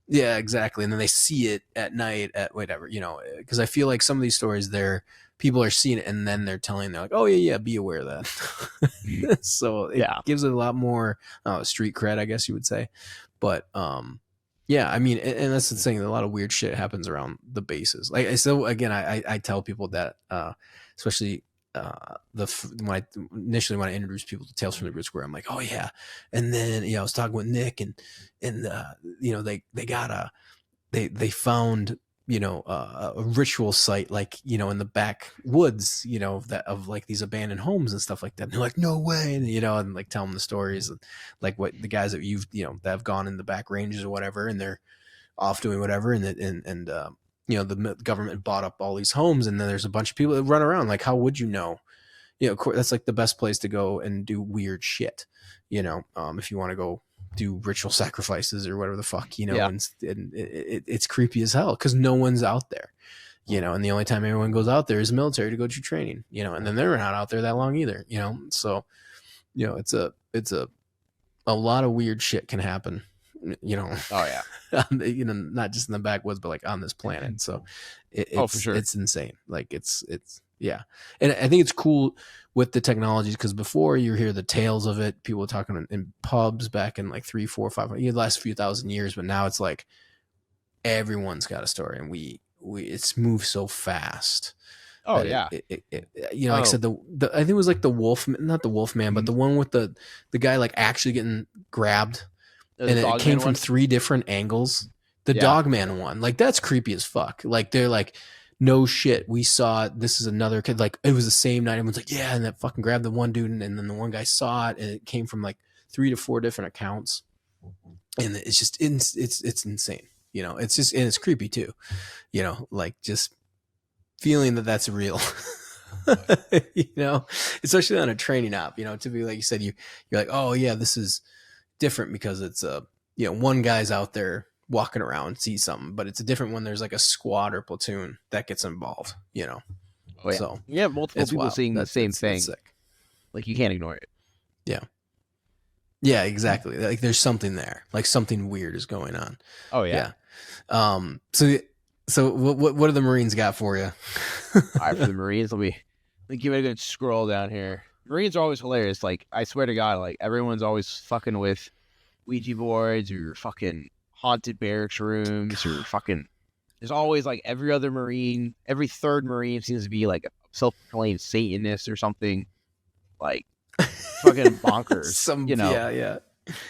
Yeah, exactly. And then they see it at night at whatever, because I feel like some of these stories people are seeing it and then they're like, oh yeah, be aware of that. So it gives it a lot more street cred, I guess you would say. But yeah, I mean, and that's the thing, a lot of weird shit happens around the bases. Like, so again, I tell people that, especially when I introduce people to Tales from the Root Square, I'm like, oh yeah. And then, I was talking with Nick and they found, a ritual site, like, in the backwoods, that of like these abandoned homes and stuff like that. And they're like, no way. And, and like tell them the stories and like what the guys that that have gone in the back ranges or whatever, and they're off doing whatever. And the government bought up all these homes, and then there's a bunch of people that run around. Like, how would you know? Of course, that's like the best place to go and do weird shit, if you want to go do ritual sacrifices or whatever the fuck, and it's creepy as hell because no one's out there, and the only time everyone goes out there is military to go to training, and then they're not out there that long either, so, it's a lot of weird shit can happen, Oh yeah. not just in the backwoods, but like on this planet. So it's for sure. It's insane. Like it's yeah. And I think it's cool with the technologies, because before you hear the tales of it, people were talking in pubs back in like 3, 4, 5, the last few thousand years, but now it's like everyone's got a story, and it's moved so fast. Oh yeah. Like I said, the I think it was like the wolf, not the wolf man, but the one with the guy like actually getting grabbed, and it came from 3 different angles. The Dogman one, like that's creepy as fuck. Like they're like, no shit, we saw it. This is another kid. Like it was the same night. Everyone's like, yeah, and that fucking grabbed the one dude, and then the one guy saw it, and it came from like 3 to 4 different accounts, and it's just it's insane. It's just, and it's creepy too. Like just feeling that that's real. Especially on a training op. To be like you said, you're like, oh yeah, this is different because it's one guy's out there walking around, see something, but it's a different when there's like a squad or platoon that gets involved, Oh, yeah. So you have multiple people seeing the same thing. Like you can't ignore it. Yeah, exactly. Like there's something there, like something weird is going on. Oh yeah. So what do the Marines got for you? All right, for the Marines, let me give it a good scroll down here. Marines are always hilarious. Like, I swear to God, like everyone's always fucking with Ouija boards or fucking haunted barracks rooms or fucking there's always like every other Marine, every third Marine seems to be like a self-proclaimed Satanist or something, like fucking bonkers, Some, yeah, yeah,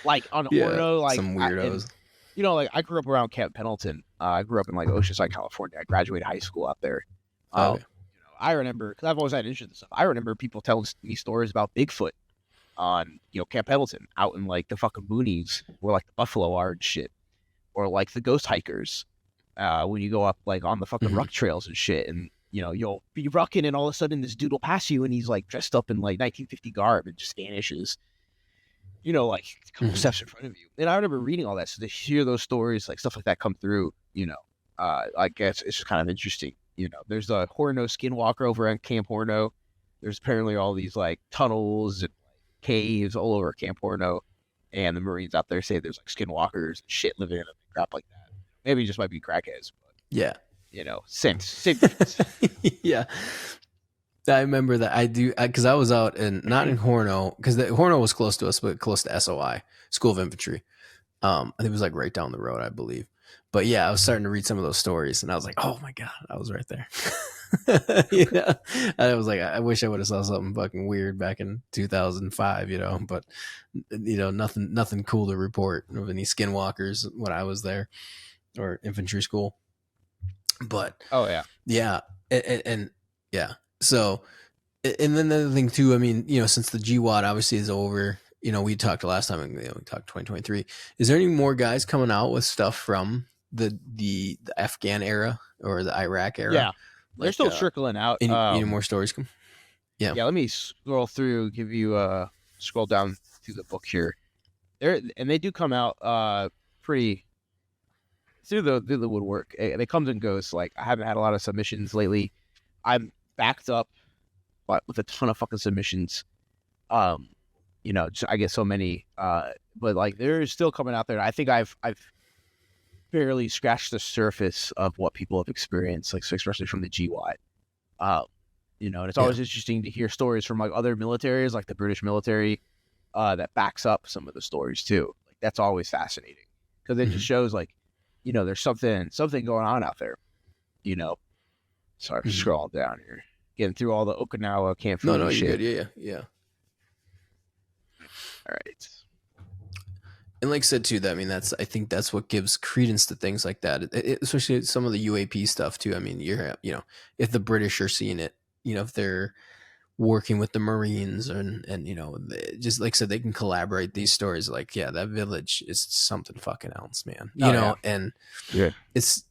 like on yeah, Horno, like some and weirdos. like I grew up around Camp Pendleton. I grew up in like Oceanside, California. I graduated high school out there. Okay. I remember because I've always had interest in this stuff. I remember people telling me stories about Bigfoot on Camp Pendleton, out in like the fucking boonies where like the buffalo are and shit, or like the ghost hikers when you go up like on the fucking ruck trails and shit, and you'll be rucking and all of a sudden this dude will pass you and he's like dressed up in like 1950 garb and just vanishes, like a couple steps in front of you. And I remember reading all that, so to hear those stories, like stuff like that come through, I guess it's just kind of interesting. There's a Horno skinwalker over at Camp Horno. There's apparently all these like tunnels and caves all over Camp Horno, and the Marines out there say there's like skinwalkers and shit living in them and crap like that. Maybe it just might be crackheads, but Yeah. Same difference. Yeah. I remember that because I was out not in Horno, because Horno was close to us, but close to SOI, School of Infantry. I think it was like right down the road, I believe. But yeah, I was starting to read some of those stories, and I was like, "Oh my god, I was right there." Yeah, I was like, I wish I would have saw something fucking weird back in 2005, but nothing cool to report of any skinwalkers when I was there or infantry school. But oh yeah, yeah, and yeah. So, and then the other thing too, I mean, since the GWAT obviously is over, we talked last time, we talked 2023. Is there any more guys coming out with stuff from the Afghan era or the Iraq era? Yeah, they're still trickling out. Any more stories come? Yeah. Yeah, let me scroll through, give you scroll down through the book here. They do come out pretty through the woodwork. They comes and goes. Like, I haven't had a lot of submissions lately. I'm backed up with a ton of fucking submissions. Just, I get so many. But like they're still coming out there. I think I've barely scratched the surface of what people have experienced, like especially from the GWAT. And it's always interesting to hear stories from like other militaries, like the British military, that backs up some of the stories too. Like that's always fascinating because it just shows like, there's something going on out there. Sorry, scrolling down here, getting through all the Okinawa camp food. No, shit. you're good. Yeah. All right. And like I said too, that I mean, I think that's what gives credence to things like that, especially some of the UAP stuff too. I mean, if the British are seeing it, if they're working with the Marines and just like I said, they can collaborate these stories. Like, yeah, that village is something fucking else, man. And it's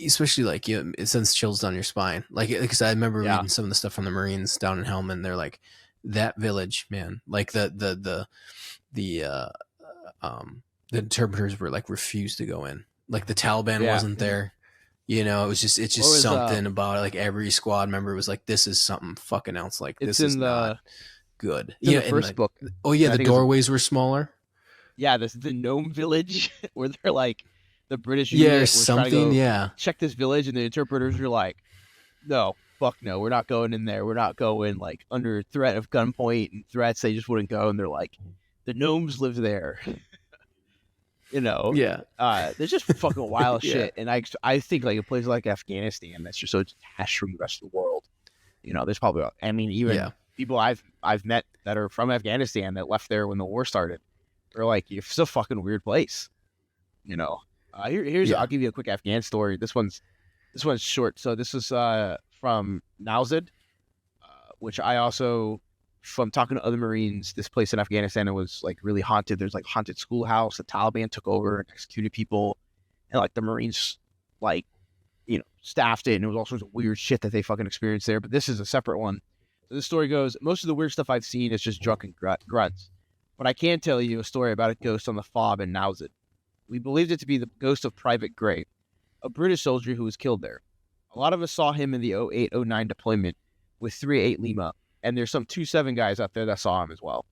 especially like it sends chills down your spine. Like I said, I remember reading some of the stuff from the Marines down in Helmand. They're like, that village, man. Like the interpreters were like refused to go in. Like the Taliban wasn't there. It's just something about it. Like every squad member was like, this is something fucking else. Like this is not good. In the first book. Oh yeah, the doorways were smaller. Yeah, the gnome village where they're like the British or something. Check this village, and the interpreters are like, no, fuck no, we're not going in there. We're not going like under threat of gunpoint and threats. They just wouldn't go, and they're like, the gnomes live there. There's just fucking wild shit. And I think like a place like Afghanistan that's just so detached from the rest of the world. There's probably, people I've met that are from Afghanistan that left there when the war started. They're like, it's a fucking weird place. I'll give you a quick Afghan story. This one's short. So this is from Nowzad, which I also, from talking to other Marines, this place in Afghanistan, it was like really haunted. There's like haunted schoolhouse. The Taliban took over and executed people, and like the Marines, like, staffed it, and it was all sorts of weird shit that they fucking experienced there. But this is a separate one. So this story goes, most of the weird stuff I've seen is just drunken grunts, but I can tell you a story about a ghost on the fob in Nowzad. We believed it to be the ghost of Private Gray, a British soldier who was killed there. A lot of us saw him in the 08-09 deployment with 3-8 Lima. And there's some 2-7 guys out there that saw him as well.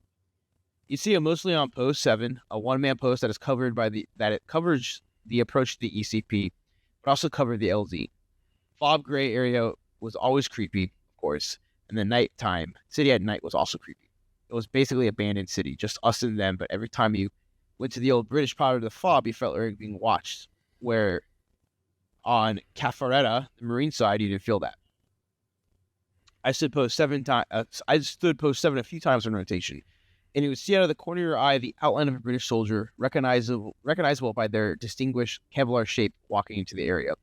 You see him mostly on post 7, a one-man post that is covered it covers the approach to the ECP, but also covered the LZ. Fob Gray area was always creepy, of course, and the nighttime, city at night was also creepy. It was basically abandoned city, just us and them, but every time you went to the old British part of the fob, you felt like being watched, where On Caffaretta, the marine side, you didn't feel that. I stood post 7 times. I stood post 7 a few times on rotation, and you would see out of the corner of your eye the outline of a British soldier, recognizable by their distinguished Kevlar shape, walking into the area.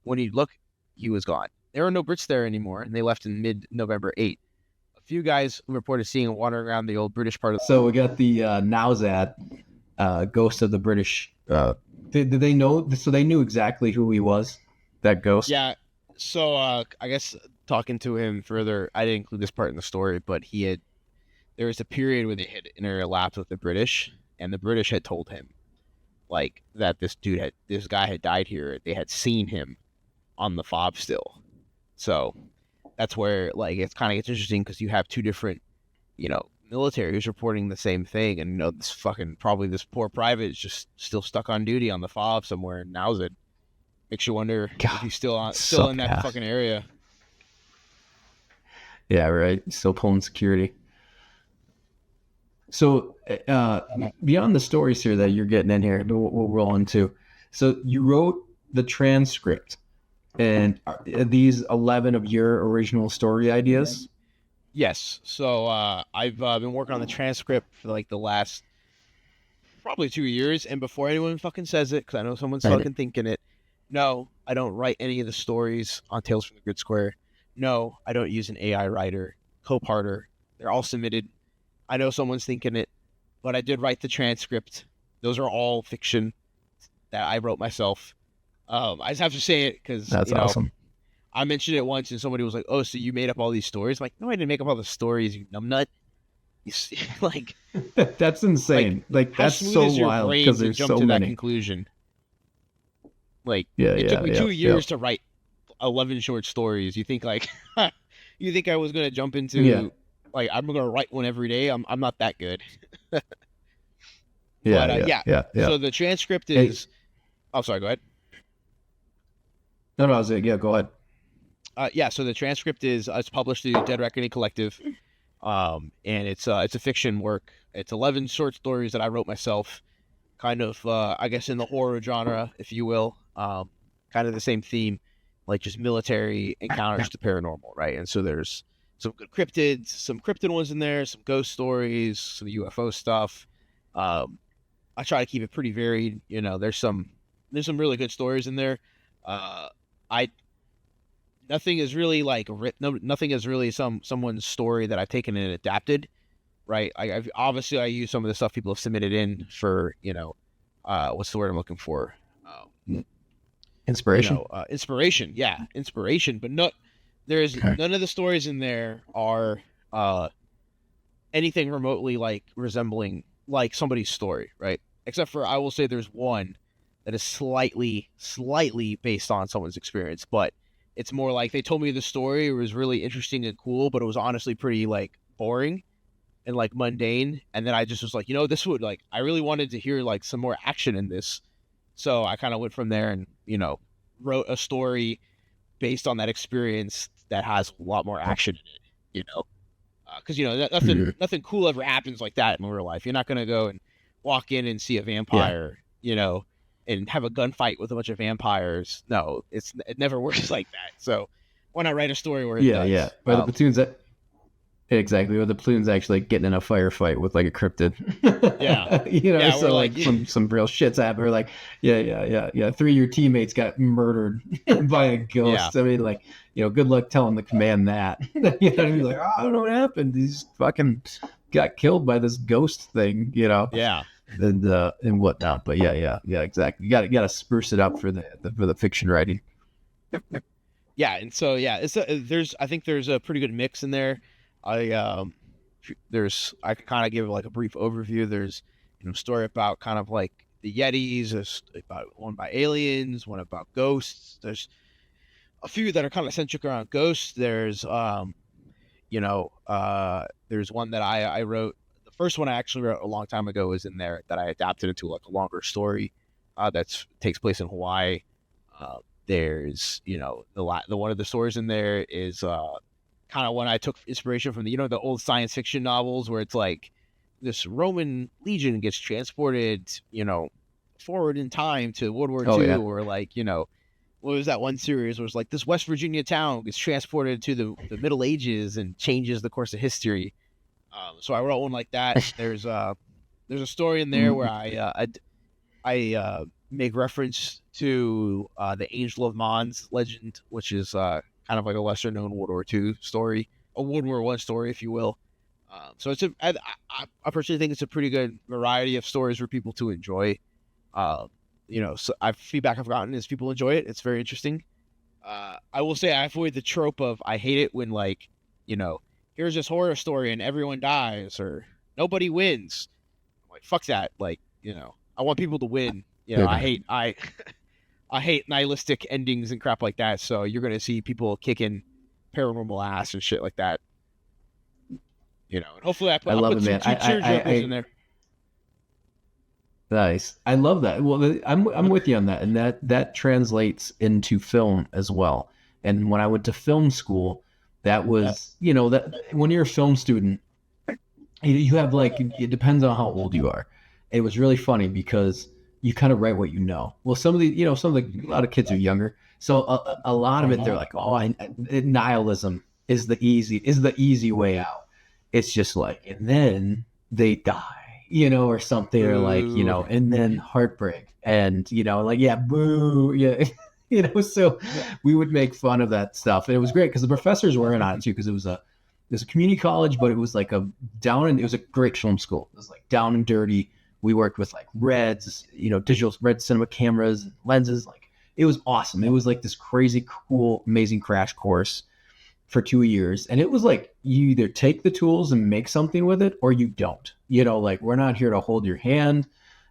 When you'd look, he was gone. There were no Brits there anymore, and they left in mid-November 8. A few guys reported seeing him wandering around the old British part of. So we got the Nowzat, ghost of the British. Did they know? So they knew exactly who he was. That ghost. Yeah. So I guess talking to him further, I didn't include this part in the story, but there was a period where they had interlapped with the British, and the British had told him, like, that this guy had died here. They had seen him on the fob still. So that's where, like, it's kind of gets interesting because you have two different, militaries reporting the same thing, and this poor private is just still stuck on duty on the fob somewhere in Nowzat. Makes you wonder if he's still in that fucking area. Yeah, right. Still pulling security. So beyond the stories here that you're getting in here, we'll roll into. So you wrote the transcript, and are these 11 of your original story ideas? Yes. So I've been working on the transcript for like the last probably 2 years, and before anyone fucking says it, because I know someone's fucking thinking it, no, I don't write any of the stories on Tales from the Grid Square. No, I don't use an AI writer, Coparter. They're all submitted. I know someone's thinking it, but I did write the transcript. Those are all fiction that I wrote myself. I just have to say it because that's awesome. I mentioned it once and somebody was like, "Oh, so you made up all these stories?" I'm like, no, I didn't make up all the stories, you numbnut. You see, like, that's insane. Like that's so wild because there's so to many. That conclusion. Like, it took me 2 years to write 11 short stories. You think like, you think I was gonna jump into like I'm gonna write one every day? I'm not that good. Yeah. So the transcript is. Oh, sorry. Go ahead. No, I was yeah. Go ahead. So the transcript is it's published through Dead Reckoning Collective, and it's a fiction work. It's 11 short stories that I wrote myself, kind of I guess in the horror genre, if you will. Kind of the same theme, like just military encounters to paranormal, right? And so there's some good cryptid ones in there, some ghost stories, some UFO stuff. I try to keep it pretty varied. There's some really good stories in there. Nothing is really like nothing is really someone's story that I've taken and adapted, right? I've obviously I use some of the stuff people have submitted in for what's the word I'm looking for? Inspiration. Inspiration, yeah, inspiration. But none of the stories in there are anything remotely like resembling like somebody's story, right? Except for I will say there's one that is slightly based on someone's experience, but it's more like they told me the story. It was really interesting and cool, but it was honestly pretty like boring and like mundane. And then I just was like, this would like I really wanted to hear like some more action in this. So I kind of went from there and, wrote a story based on that experience that has a lot more action in it, because, nothing cool ever happens like that in real life. You're not going to go and walk in and see a vampire, and have a gunfight with a bunch of vampires. No, it never works like that. So why not write a story where it does? Yeah. Where the platoon's exactly, where the platoon's actually getting in a firefight with like a cryptid. So like some real shit's happening. Like, yeah. 3 of your teammates got murdered by a ghost. Yeah. I mean, like, good luck telling the command that. Like, I don't know what happened. These fucking got killed by this ghost thing. Yeah. And whatnot. But yeah, exactly. You got to spruce it up for the fiction writing. Yeah, and so I think there's a pretty good mix in there. I can kind of give like a brief overview. There's story about kind of like the Yetis, there's about one by aliens, one about ghosts. There's a few that are kind of centric around ghosts. There's there's one that I wrote. The first one I actually wrote a long time ago is in there that I adapted into like a longer story that takes place in Hawaii. There's the one of the stories in there is kind of when I took inspiration from the old science fiction novels where it's like this Roman legion gets transported forward in time to World War II, or like what was that one series where it's like this West Virginia town gets transported to the Middle Ages and changes the course of history. So I wrote one like that. There's a story in there where I make reference to the Angel of Mons legend, which is kind of like a lesser known World War II story, a World War I story, if you will. So I personally think it's a pretty good variety of stories for people to enjoy. So feedback I've gotten is people enjoy it. It's very interesting. I will say I avoid the trope of I hate it when like, here's this horror story and everyone dies or nobody wins. I'm like, fuck that. Like, I want people to win. I hate nihilistic endings and crap like that. So you're going to see people kicking paranormal ass and shit like that. And hopefully I love put it, man. some tearjerkers in there. Nice. I love that. Well, I'm with you on that, and that translates into film as well. And when I went to film school, that was that when you're a film student, you have like it depends on how old you are. It was really funny because you kind of write what you know. Well, a lot of kids are younger, so a lot of it they're like, nihilism is the easy way out. It's just like, and then they die, or something, or like, and then heartbreak, and like, yeah, boo, yeah, So we would make fun of that stuff, and it was great because the professors were in on it too, because it was a community college, but it was like it was a great film school. It was like down and dirty. We worked with like reds, digital red cinema cameras and lenses. Like it was awesome. It was like this crazy, cool, amazing crash course for 2 years. And it was like, you either take the tools and make something with it or you don't, like we're not here to hold your hand,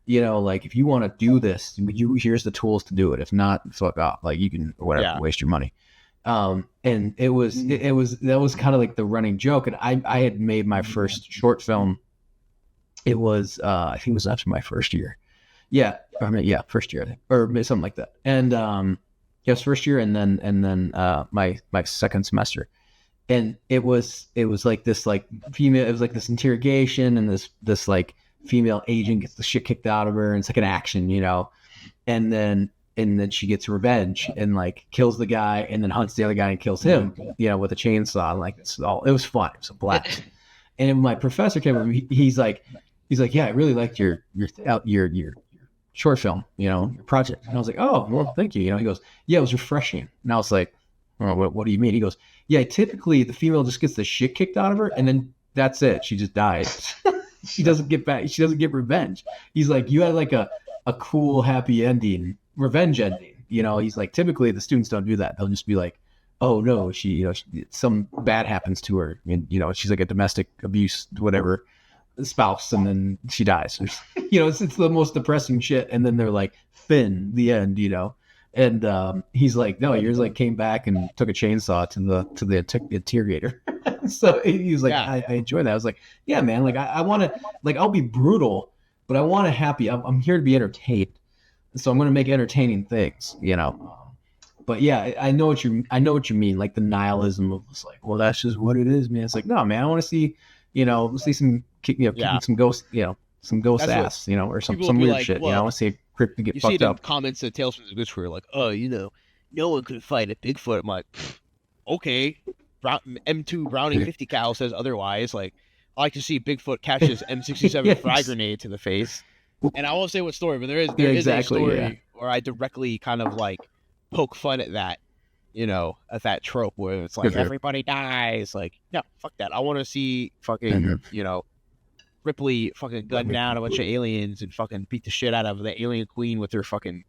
like if you want to do this, here's the tools to do it. If not, fuck off. Like you can, whatever, waste your money. And that was kind of like the running joke. And I had made my first short film. It was, I think it was after my first year. First year, I think, or something like that. And, yes, first year, and then my second semester, and it was like this like female. It was like this interrogation, and this like female agent gets the shit kicked out of her, and it's like an action, and then she gets revenge and like kills the guy, and then hunts the other guy and kills him, with a chainsaw. Like it was fun. It was a blast. And then my professor came over. He's like, yeah, I really liked your short film, your project. And I was like, oh, well, thank you. He goes, yeah, it was refreshing. And I was like, oh, what do you mean? He goes, yeah, typically the female just gets the shit kicked out of her, and then that's it. She just dies. She doesn't get back. She doesn't get revenge. He's like, you had like a cool, happy ending, revenge ending. He's like, typically the students don't do that. They'll just be like, oh no, she some bad happens to her, and she's like a domestic abuse, whatever, spouse, and then she dies. It's the most depressing shit. And then they're like, Finn, the end, and he's like, no, yours like came back and took a chainsaw to the interrogator. So he was like, yeah. I enjoy that. I was like, yeah, man, like I want to, like, I'll be brutal, but I want a happy. I'm here to be entertained, so I'm going to make entertaining things, But yeah, I know what you mean, like the nihilism of it's like, well, that's just what it is, man. It's like, no, man, I want to see, some some ghost, some ghost that's ass, or some weird like, shit. Well, I want to see a crypt get you fucked see the up. comments of Tales from the Goods were like, oh, no one could fight a Bigfoot. I'm like, okay, M2 Browning 50 cal says otherwise. Like, I like to see Bigfoot catch his M67 Yes. frag grenade to the face. And I won't say what story, but there is exactly, a story where I directly kind of like poke fun at that, at that trope where it's like everybody dies. Like, no, fuck that. I want to see fucking, Ripley fucking gun down a bunch of aliens and fucking beat the shit out of the alien queen with her fucking,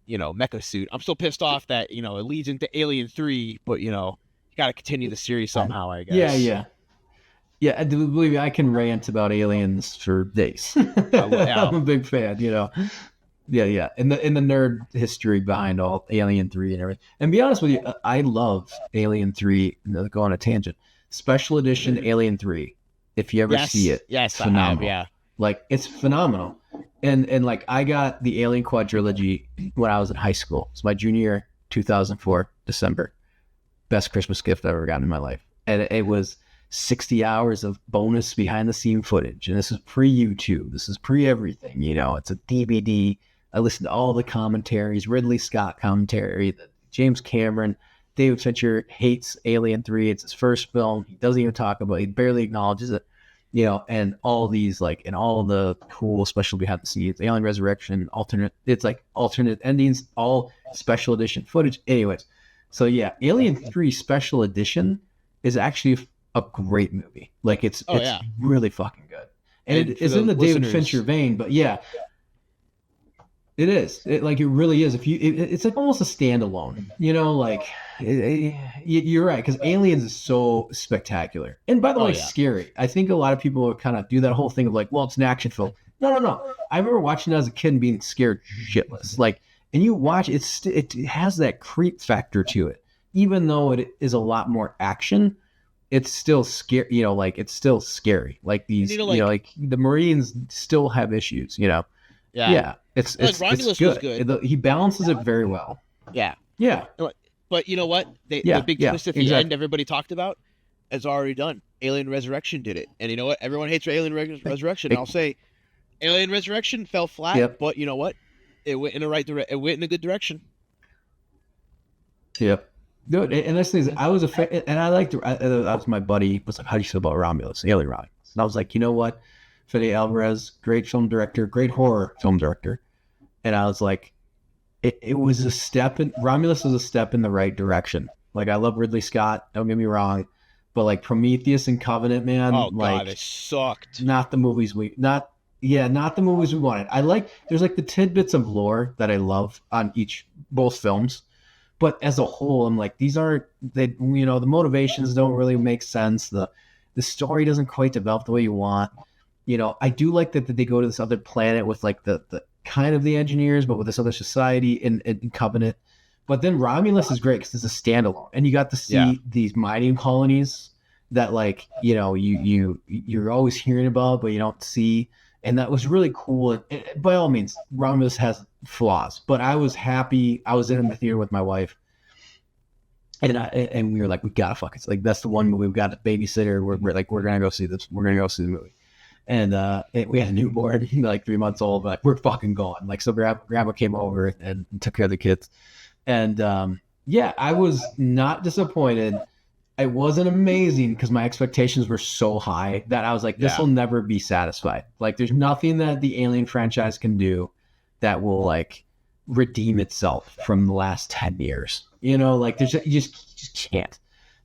mecha suit. I'm still pissed off that, it leads into Alien 3, but, you got to continue the series somehow, I guess. Yeah. Yeah, believe me, I can rant about aliens for days. I'm a big fan, Yeah. And the nerd history behind all Alien 3 and everything. And be honest with you, I love Alien 3. Go on a tangent. Special edition Alien 3. If you ever see it, yes, phenomenal. I have, yeah. Like, it's phenomenal. And like, I got the Alien quadrilogy when I was in high school. It's my junior year, 2004, December. Best Christmas gift I've ever gotten in my life. And it was 60 hours of bonus behind the scene footage. And this is pre-YouTube. This is pre-everything, It's a DVD. I listened to all the commentaries, Ridley Scott commentary, the James Cameron, David Fincher hates Alien 3. It's his first film. He doesn't even talk about it. He barely acknowledges it. And all these and all the cool special behind the scenes, Alien Resurrection, alternate endings, all special edition footage. Anyways, so yeah, Alien 3 special edition is actually a great movie. Like it's really fucking good. And it is in the David Fincher vein, but yeah, it is. It really is. It's like almost a standalone. You're right, because Aliens is so spectacular. And by the way, scary. I think a lot of people kind of do that whole thing of well, it's an action film. No. I remember watching it as a kid and being scared shitless. And you watch it has that creep factor to it, even though it is a lot more action. It's still scary, it's still scary. The Marines still have issues, Yeah. It's good. He balances it very well. Yeah. Yeah. But you know what? The big twist at the end everybody talked about is already done. Alien Resurrection did it. And you know what? Everyone hates Alien Resurrection. I'll say Alien Resurrection fell flat, but you know what? It went in it went in a good direction. Yep. Dude, and this thing is, I was a fan, and I liked it. That was my buddy. Was like, "How do you feel about Romulus, Alien Romulus?" And I was like, "You know what, Fede Alvarez, great film director, great horror film director." And I was like, "It was a step in Romulus was a step in the right direction." Like, I love Ridley Scott. Don't get me wrong, but Prometheus and Covenant, man, God, it sucked. Not the movies we wanted. There's the tidbits of lore that I love on both films. But as a whole, I'm like, these aren't, the motivations don't really make sense. The story doesn't quite develop the way you want. I do like that they go to this other planet with the kind of the engineers, but with this other society in Covenant. But then Romulus is great because it's a standalone, and you got to see these mining colonies that you're always hearing about, but you don't see. And that was really cool. And by all means, Romulus has flaws, but I was happy. I was in the theater with my wife, and we were like, we gotta fuck it. That's the one movie. We've got a babysitter. We're gonna go see this. We're gonna go see the movie. And we had a newborn, 3 months old. But we're fucking going. So grandma came over and took care of the kids. And I was not disappointed. It wasn't amazing because my expectations were so high that I was like, this will never be satisfied. There's nothing that the Alien franchise can do that will redeem itself from the last 10 years. There's you just can't.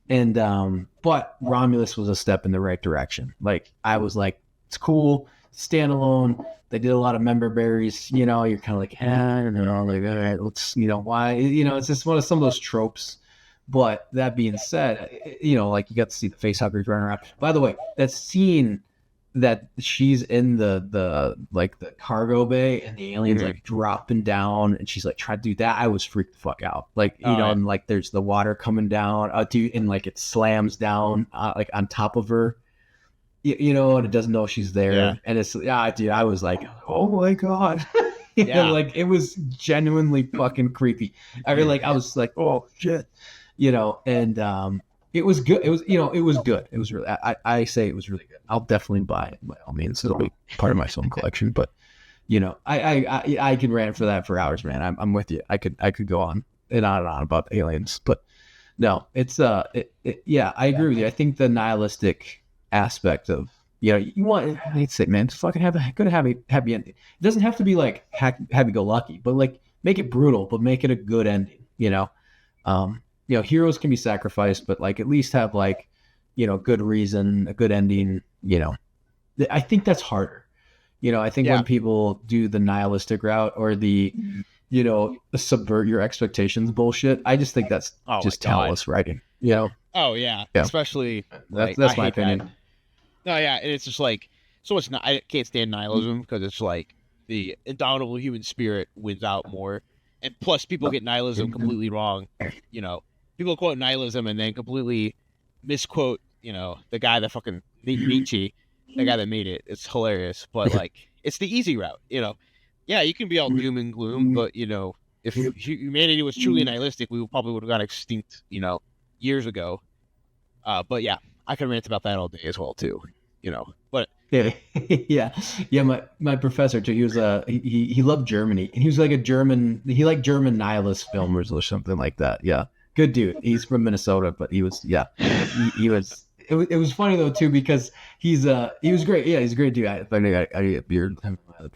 And but Romulus was a step in the right direction. I was like, it's cool, standalone. They did a lot of member berries. You're kind of I don't know, all right, let's why it's just one of some of those tropes. But that being said, you got to see the facehuggers running around. By the way, that scene that she's in the cargo bay and the aliens dropping down and she's trying to do that, I was freaked the fuck out. And there's the water coming down, and it slams down on top of her, and it doesn't know she's there, and it's dude, I was like, oh my god. It was genuinely fucking creepy. I was like, oh shit. And it was good. It was good. It was really, I say it was really good. I'll definitely buy it by all means. It'll be part of my film collection, but I could rant for that for hours, man. I'm with you. I could go on and on about aliens, but no, it's, I agree with you. I think the nihilistic aspect of, you want, I'd say, man, fucking have a good, happy ending. It doesn't have to be happy-go-lucky, but make it brutal, but make it a good ending, heroes can be sacrificed, but at least have good reason, a good ending. I think that's harder. I think when people do the nihilistic route or the subvert your expectations bullshit, I just think that's just talentless writing. Oh yeah. Especially that's my opinion. That. No, yeah, and it's just so it's not. I can't stand nihilism because it's the indomitable human spirit wins out more, and plus people get nihilism completely wrong. People quote nihilism and then completely misquote, the guy that fucking Nietzsche, the guy that made it. It's hilarious, but it's the easy route. Yeah, you can be all doom and gloom, but if humanity was truly nihilistic, we probably would have got extinct, years ago. But yeah, I could rant about that all day as well too. But yeah, yeah. My professor too. He was he loved Germany, and he was like a German. He liked German nihilist filmers or something like that. Yeah, good dude. He's from Minnesota, but he was he was. It was funny though too because he was great. Yeah, he's a great dude. I get a beard.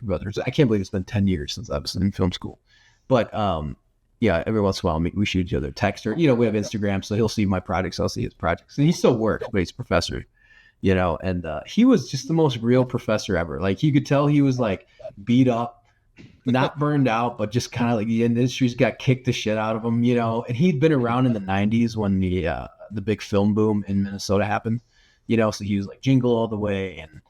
Brothers. I can't believe it's been 10 years since I was in film school, but yeah, every once in a while we shoot each other text or we have Instagram, so he'll see my projects, I'll see his projects, and he still works, but he's a professor. And he was just the most real professor ever. Like you could tell he was like beat up, not burned out, but just kind of like the industry's got kicked the shit out of him, and he'd been around in the 90s when the big film boom in Minnesota happened, so he was like Jingle All the Way and,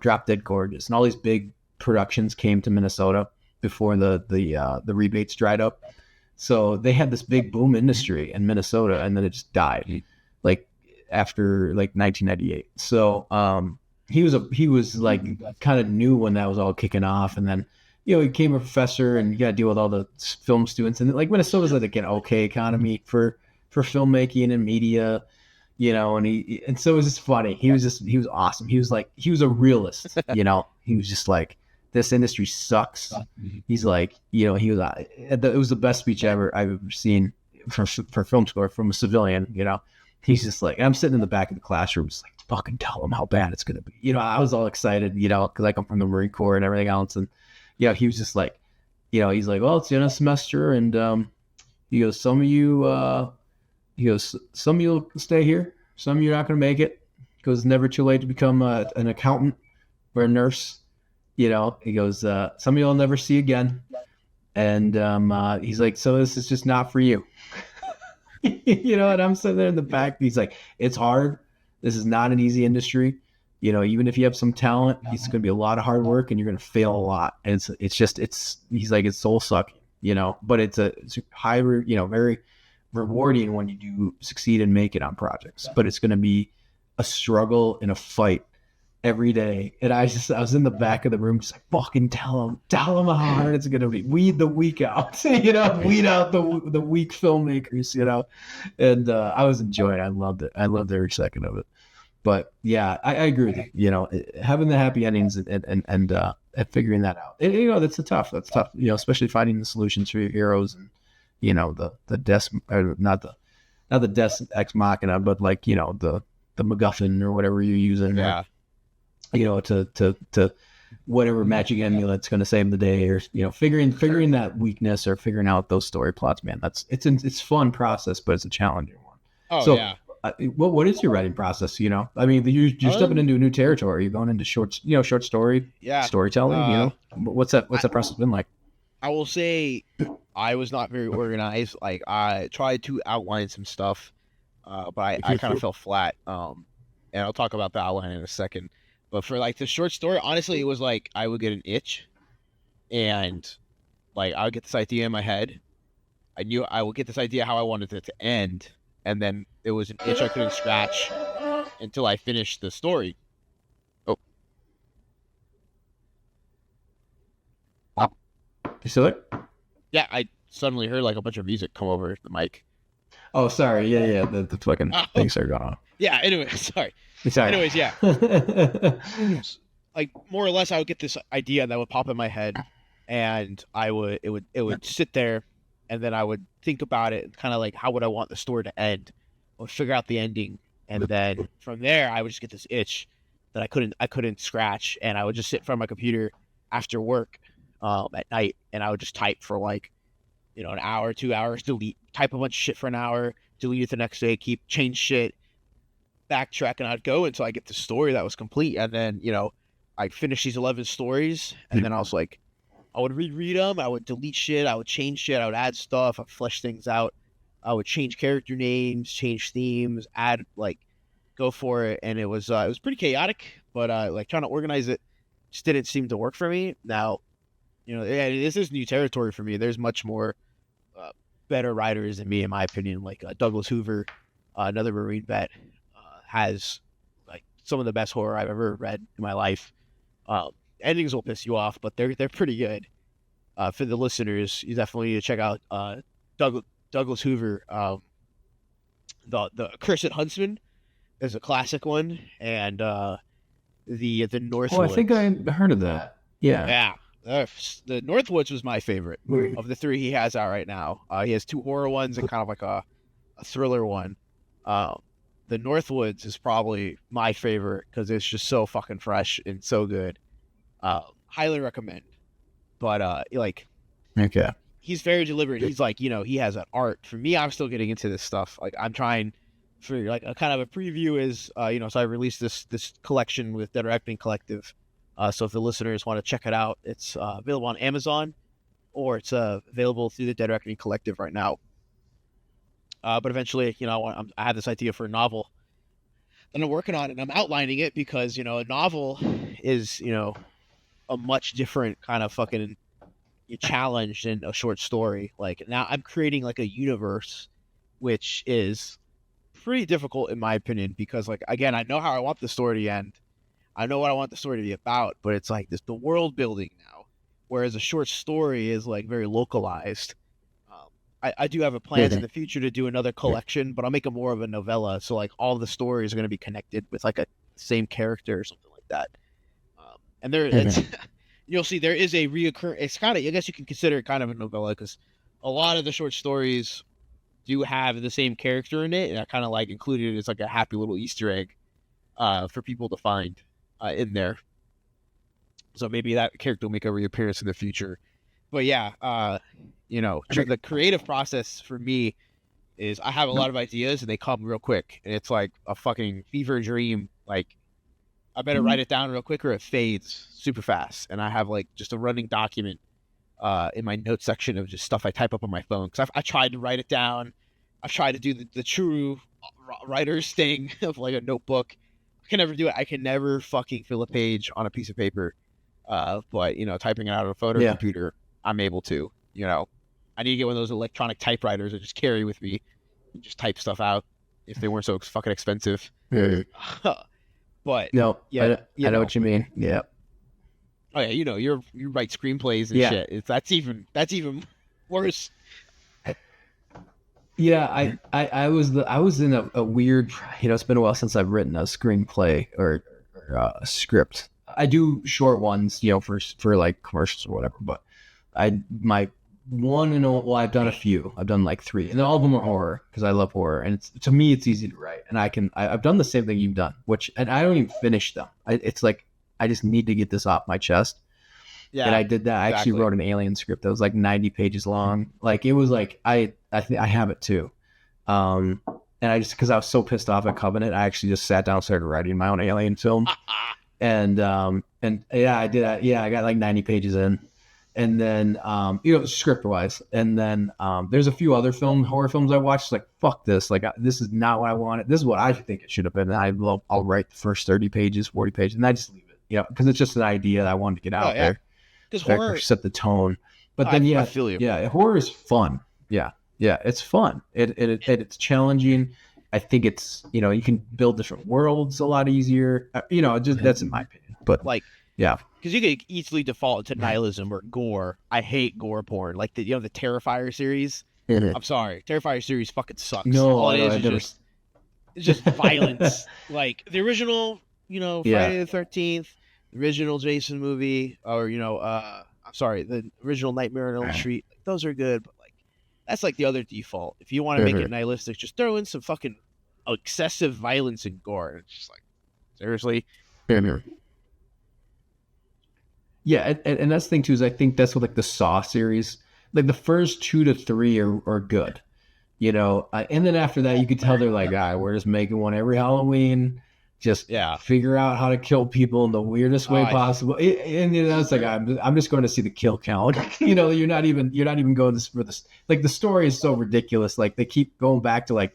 Drop Dead Gorgeous and all these big productions came to Minnesota before the rebates dried up. So they had this big boom industry in Minnesota and then it just died. Like, after like 1998. So he was like kind of new when that was all kicking off, and then he became a professor and you got to deal with all the film students, and like Minnesota's like an okay economy for filmmaking and media, and so it was just funny. He was awesome. He was a realist. He was just like, this industry sucks. He's like, it was the best speech I've ever seen for film school from a civilian. He's just like, I'm sitting in the back of the classroom, just like, fucking tell him how bad it's going to be. I was all excited, because I come from the Marine Corps and everything else. And, he was just like, he's like, well, it's the end of the semester. And he goes, some of you will stay here. Some of you are not going to make it. He goes, never too late to become an accountant or a nurse. He goes, some of you will never see again. And he's like, so this is just not for you. And I'm sitting there in the back. He's like, it's hard. This is not an easy industry. Even if you have some talent, it's going to be a lot of hard work and you're going to fail a lot. And he's like, it's soul sucking, but it's high, very rewarding when you do succeed and make it on projects, but it's going to be a struggle and a fight every day. And I was in the back of the room, just like, fucking tell him how hard it's going to be. Weed the weak out, weed out the weak filmmakers, and I was enjoying it. I loved it. I loved every second of it. But yeah, I agree with you, having the happy endings and figuring that out. And, that's tough, especially finding the solutions for your heroes and, the death, not the death ex machina, but like, the MacGuffin or whatever you're using. Yeah. To whatever magic amulet's going to save the day, or figuring that weakness or figuring out those story plots, man. It's fun process, but it's a challenging one. Oh, so, yeah. What is your writing process? You're stepping into a new territory. You're going into short story, storytelling. What's that process been like? I will say I was not very organized. Like, I tried to outline some stuff, but I kind of fell flat. And I'll talk about the outline in a second. But for like the short story, honestly, it was like I would get an itch, and like I would get this idea in my head. I knew I would get this idea how I wanted it to end, and then it was an itch I couldn't scratch until I finished the story. Oh, you still there? Yeah, I suddenly heard like a bunch of music come over the mic. Oh, sorry. Yeah. The fucking things started going on. Yeah. Anyway, sorry. Anyways, yeah. Like more or less, I would get this idea that would pop in my head, and it would sit there, and then I would think about it, kind of like how would I want the story to end. I would figure out the ending, and then from there, I would just get this itch that I couldn't scratch, and I would just sit in front of my computer after work at night, and I would just type for like an hour, 2 hours, type a bunch of shit for an hour, delete it the next day, change shit, backtrack, and I'd go until I get the story that was complete. And then, I finished these 11 stories, and then I was like, I would reread them, I would delete shit, I would change shit, I would add stuff, I'd flesh things out, I would change character names, change themes, go for it. And it was pretty chaotic, but like trying to organize it just didn't seem to work for me. Now, this is new territory for me. There's much more better writers than me, in my opinion. Like Douglas Hoover, another Marine vet, has like some of the best horror I've ever read in my life. Endings will piss you off, but they're pretty good. For the listeners, you definitely need to check out Douglas Hoover. The Accursed Huntsman is a classic one, and the Northwoods. Oh, I think I heard of that. Yeah. The Northwoods was my favorite of the 3 he has out right now. He has 2 horror ones and kind of like a thriller one. The Northwoods is probably my favorite because it's just so fucking fresh and so good. Highly recommend. But like, okay, he's very deliberate. He's like, he has an art. For me, I'm still getting into this stuff. Like, I'm trying for like a kind of a preview is, so I released this collection with Dead Reckoning Collective. So if the listeners want to check it out, it's available on Amazon, or it's available through the Dead Reckoning Collective right now. But eventually, I have this idea for a novel, and I'm working on it. And I'm outlining it because a novel is a much different kind of fucking challenge than a short story. Like, now I'm creating like a universe, which is pretty difficult in my opinion, because like, again, I know how I want the story to end. I know what I want the story to be about, but it's like the world building now, whereas a short story is like very localized. I do have a plans in the future to do another collection, but I'll make it more of a novella. So like all the stories are going to be connected with like a same character or something like that. And you'll see there is a reoccurring. It's kind of, I guess you can consider it kind of a novella, because a lot of the short stories do have the same character in it, and I kind of like included it as like a happy little Easter egg for people to find in there. So maybe that character will make a reappearance in the future. But yeah, the creative process for me is I have a lot of ideas and they come real quick, and it's like a fucking fever dream. Like, I better write it down real quick or it fades super fast. And I have like just a running document in my notes section of just stuff I type up on my phone, because I tried to write it down. I've tried to do the true writer's thing of like a notebook. I can never do it. I can never fucking fill a page on a piece of paper. But typing it out on a phone or computer, I'm able to. I need to get one of those electronic typewriters I just carry with me and just type stuff out if they weren't so fucking expensive. But no, I know what you mean. Yeah. Oh yeah, you write screenplays and shit. That's even worse. Yeah, I was in a weird. It's been a while since I've written a screenplay or a script. I do short ones, for like commercials or whatever. But I've done a few. I've done like 3, and all of them are horror because I love horror, and to me it's easy to write. And I've done the same thing you've done, and I don't even finish them. It's like I just need to get this off my chest. Yeah, and I did that. I actually wrote an Alien script that was like 90 pages long. Like, it was like I have it too. And I just, because I was so pissed off at Covenant, I actually just sat down and started writing my own Alien film. And yeah, I did. Yeah, I got like 90 pages in. And then, script wise. And then there's a few other horror films I watched. Like, fuck this. Like, this is not what I wanted. This is what I think it should have been. And I'll write the first 30 pages, 40 pages, and I just leave it. Because it's just an idea that I wanted to get out there. Because horror set the tone. But then, I feel you. Yeah, horror is fun. Yeah, it's fun. It's challenging. I think it's, you can build different worlds a lot easier. That's in my opinion. But like, yeah. Because you could easily default to nihilism or gore. I hate gore porn. Like the Terrifier series. I'm sorry, Terrifier series fucking sucks. No, all it is it's just violence. Like the original, Friday the 13th, the original Jason movie, or I'm sorry, the original Nightmare on Elm Street. Like, those are good, but like that's like the other default. If you want to make it nihilistic, just throw in some fucking excessive violence and gore. It's just like, seriously. Yeah, and that's the thing too, is I think that's what like the Saw series, like the first 2 to 3 are good, and then after that you could tell they're like, we're just making one every Halloween, just figure out how to kill people in the weirdest way possible. And it's like, I'm just going to see the kill count. You're not even going for this. Like, the story is so ridiculous. Like, they keep going back to like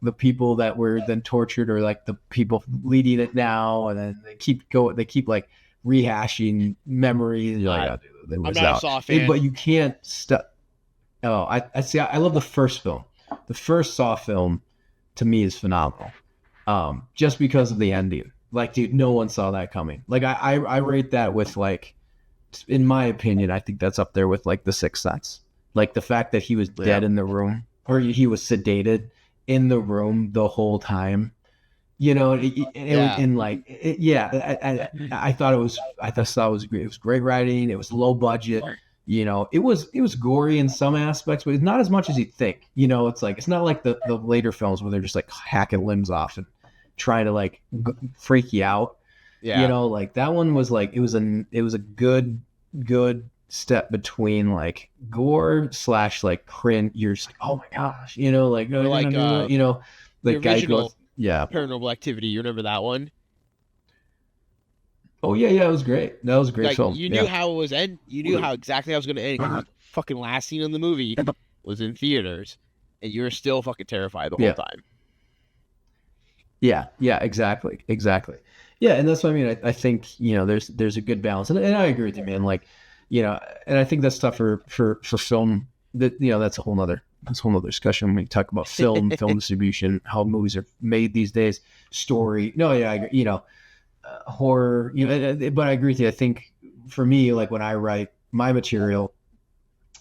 the people that were then tortured, or like the people leading it now, and then they keep like rehashing memories. You're like, I'm not a Saw fan. But you can't stop. Oh, I see. I love the first film. The first Saw film to me is phenomenal. Just because of the ending. Like, dude, no one saw that coming. Like, I rate that with, like, in my opinion, I think that's up there with like The Sixth Sense. Like, the fact that he was dead in the room, or he was sedated in the room the whole time. you know, and like, I thought it was, it was great. It was great writing. It was low budget. You know, it was gory in some aspects, but not as much as you'd think. You know, it's like, it's not like the later films where they're just like hacking limbs off and trying to like freak you out. Yeah. You know, like that one was like, it was a good step between like gore / like cringe. You're just, oh my gosh, you know, like, like you know, like the original yeah, Paranormal Activity. You remember that one? oh yeah, it was great. That was a great Like, film. you knew how it was end. You knew how exactly how it was going to end. The fucking last scene in the movie was in theaters, and you were still fucking terrified the whole time. Yeah, exactly. Yeah, and that's what I mean. I think, you know, there's a good balance, and I agree with you, man. Like, you know, and I think that's stuff for film. That, you know, that's a whole nother discussion when we talk about film distribution, how movies are made these days, story. No, yeah, I agree, you know, horror. You know, but I agree with you. I think for me, like when I write my material,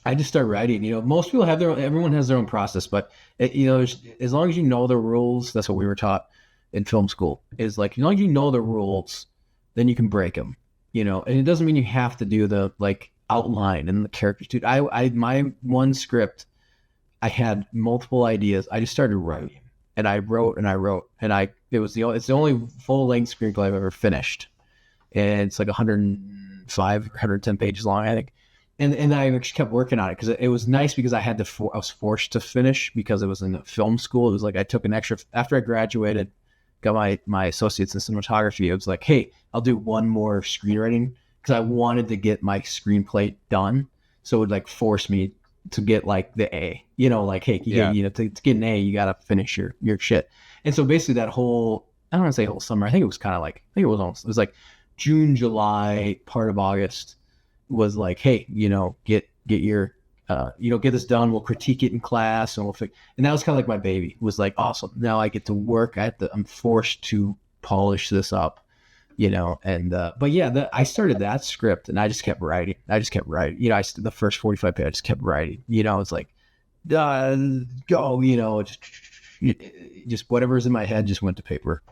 I just start writing. You know, most people have everyone has their own process, but you know, as long as you know the rules, that's what we were taught in film school. Is like, as long as you know the rules, then you can break them. You know, and it doesn't mean you have to do the like outline and the characters. Dude, I my one script, I had multiple ideas. I just started writing, and I wrote, and it's the only full length screenplay I've ever finished, and it's like 105, 110 pages long, I think. And I actually kept working on it because it was nice because I was forced to finish because it was in film school. It was like I took an extra after I graduated, got my associates in cinematography. It was like, hey, I'll do one more screenwriting because I wanted to get my screenplay done. So it would like force me to get like the A, you know, like, hey, you know, to get an A, you got to finish your shit. And so basically that whole, I don't want to say whole summer. I think it was kind of like, it was like June, July, part of August was like, hey, you know, get your, you know, get this done. We'll critique it in class and we'll fix. And that was kind of like my baby. It was like, awesome. Now I get to work. I'm forced to polish this up, you know. And but yeah, I started that script and I just kept writing. You know, the first 45 pages, I just kept writing. You know, it's like, go. You know, just whatever's in my head just went to paper.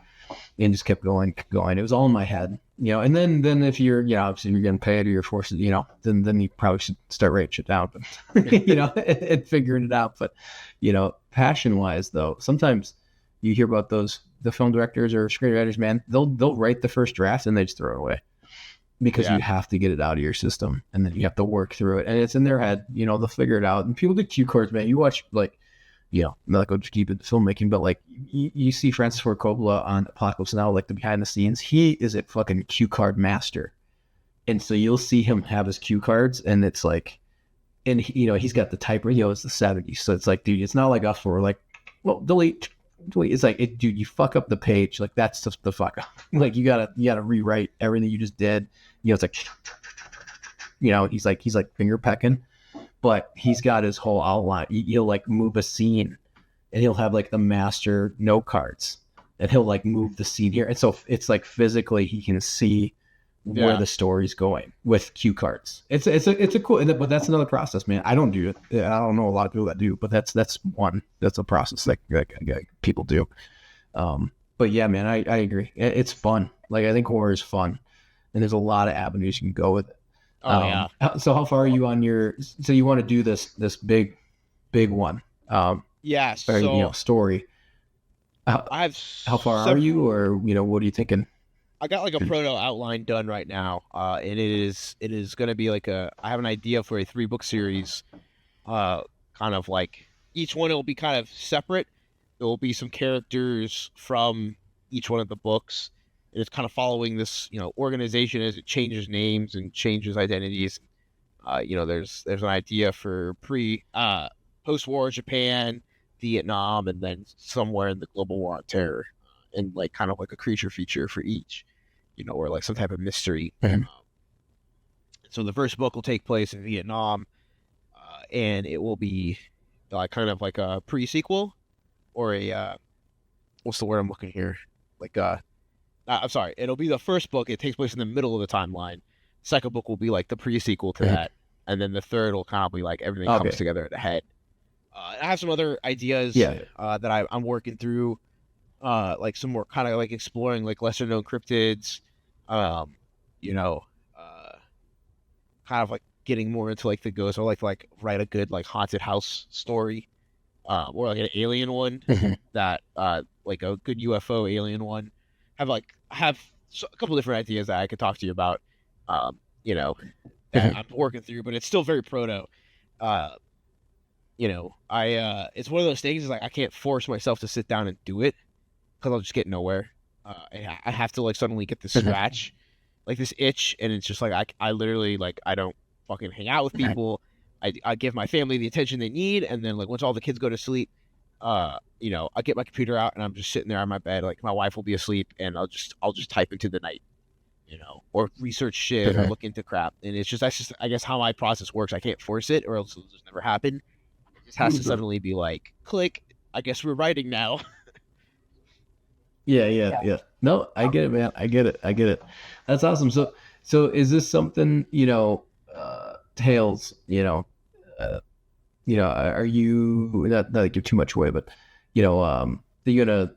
And just kept going. It was all in my head, you know. And then if you're, you know, obviously you're getting paid or you're forced, you know, then you probably should start writing shit down, but you know, and figuring it out. But you know, passion wise though, sometimes you hear about the film directors or screenwriters, man, they'll write the first draft and they just throw it away because you have to get it out of your system and then you have to work through it and it's in their head, you know, they'll figure it out. And people do cue cards, man. You watch like, you know, I'm not like, I'll just keep it filmmaking, but like you see Francis Ford Coppola on Apocalypse Now, like the behind the scenes, he is a fucking cue card master. And so you'll see him have his cue cards and it's like, and he, you know, he's got the typewriter, you know, it's the 70s. So it's like, dude, it's not like us where we're like, well, delete. It's like, dude, you fuck up the page. Like that's just the fuck up. Like you gotta rewrite everything you just did. You know, it's like, you know, he's like finger pecking. But he's got his whole outline. He'll like move a scene and he'll have like the master note cards and he'll like move the scene here. And so it's like physically he can see where the story's going with cue cards. It's a cool, but that's another process, man. I don't do it. I don't know a lot of people that do, but that's a process that people do. But yeah, man, I agree. It's fun. Like I think horror is fun and there's a lot of avenues you can go with it. So how far are you on so you want to do this big one? Yes. So, you know, story. How far are you, or, you know, what are you thinking? I got like a proto outline done right now. And it is going to be like I have an idea for a 3-book series. Kind of like each one, it will be kind of separate. There will be some characters from each one of the books. And it's kind of following this, you know, organization as it changes names and changes identities. You know, there's an idea for post-war Japan, Vietnam, and then somewhere in the global war on terror, and like kind of like a creature feature for each, you know, or like some type of mystery. Mm-hmm. So the first book will take place in Vietnam, and it will be kind of like a pre-sequel or a what's the word I'm looking here? Like I'm sorry, it'll be the first book. It takes place in the middle of the timeline. Second book will be like the pre-sequel to that. And then the third will kind of be like everything comes together at the head. I have some other ideas that I'm working through. like some more kind of like exploring like lesser known cryptids, you know, kind of like getting more into like the ghost, or like write a good like haunted house story, or like an alien one that like a good UFO alien one. Have a couple different ideas that I could talk to you about, you know, that I'm working through, but it's still very proto. Uh, it's one of those things is like I can't force myself to sit down and do it because I'll just get nowhere. I have to like suddenly get this scratch, like this itch, and it's just like I literally like I don't fucking hang out with people. I give my family the attention they need, and then like once all the kids go to sleep, I get my computer out and I'm just sitting there on my bed. Like my wife will be asleep, and I'll just type into the night, or research shit or look into crap. And that's just I guess how my process works. I can't force it, or else it'll just never happen. It just has to suddenly be like, click. I guess we're writing now. Yeah. No, I get it, man. I get it. That's awesome. So is this something, Tales, are you not to give too much away, but are you gonna?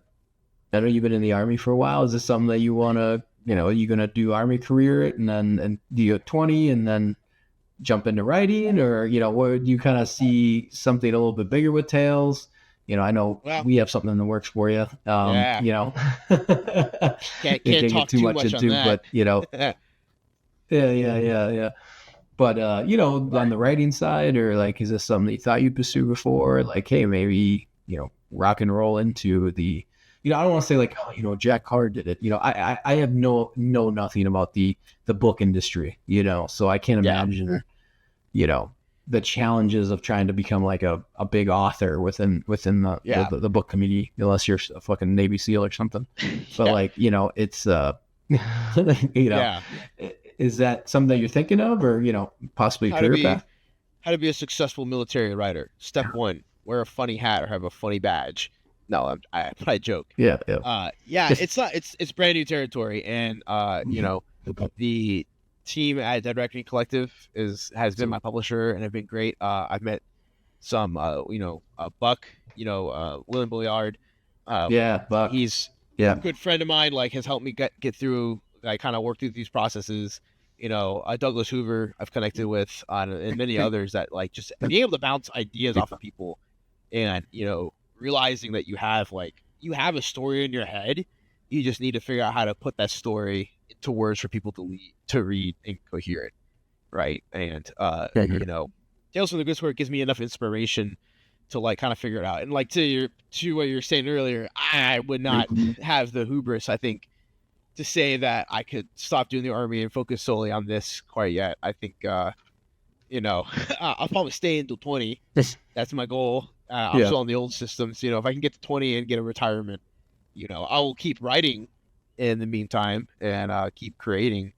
I know you've been in the Army for a while. Is this something that you wanna, are you gonna do Army career and do you 20 and then jump into writing, or where do you kind of see something a little bit bigger with Tales? I know we have something in the works for you. Yeah. Can't talk too much into, but yeah. But on the writing side, or like, is this something that you thought you'd pursue before? Like, hey, maybe rock and roll into the, I don't want to say like, Jack Carr did it. I have know nothing about the book industry. So I can't imagine, the challenges of trying to become like a big author within the book community, unless you're a fucking Navy SEAL or something. But it's is that something that you're thinking of, or possibly a career path? How to be a successful military writer. Step 1: wear a funny hat or have a funny badge. No, I joke. Yeah. It's brand new territory, and the team at Dead Reckoning Collective has been my publisher and have been great. I've met some Buck, William Bulliard. Buck. He's a good friend of mine, like has helped me get through. I kind of work through these processes. Douglas Hoover I've connected with, and many others that like just being able to bounce ideas off of people, and realizing that you have a story in your head. You just need to figure out how to put that story into words for people to read and cohere it, right? And Tales from the Good Square gives me enough inspiration to like kind of figure it out. And like to what you were saying earlier, I would not have the hubris, I think, to say that I could stop doing the Army and focus solely on this quite yet. I think I'll probably stay until 20. That's my goal. I'm still on the old systems. If I can get to 20 and get a retirement, I will keep writing in the meantime and keep creating.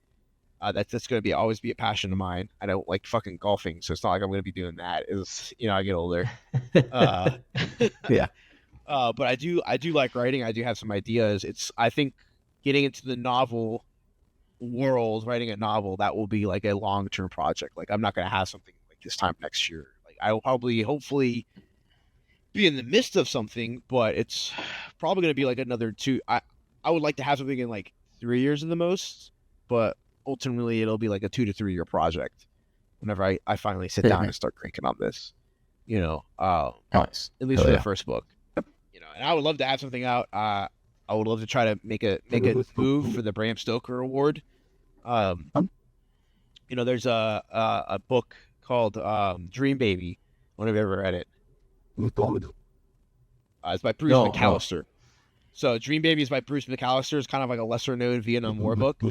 That's going to always be a passion of mine. I don't like fucking golfing, so it's not like I'm going to be doing that as I get older. But I do like writing. I do have some ideas. I think getting into the novel world, writing a novel, that will be like a long-term project. Like I'm not going to have something like this time next year. Like I will hopefully be in the midst of something, but it's probably going to be like another 2. I would like to have something in like 3 years at the most, but ultimately it'll be like a 2 to 3 year project whenever I finally sit down and start cranking on this, nice. At least for the first book, and I would love to have something out. I would love to try to make a move for the Bram Stoker Award. There's a book called Dream Baby. I don't know if you've ever read it. It's by Bruce McAllister. No. So Dream Baby is by Bruce McAllister. It's kind of like a lesser known Vietnam War book.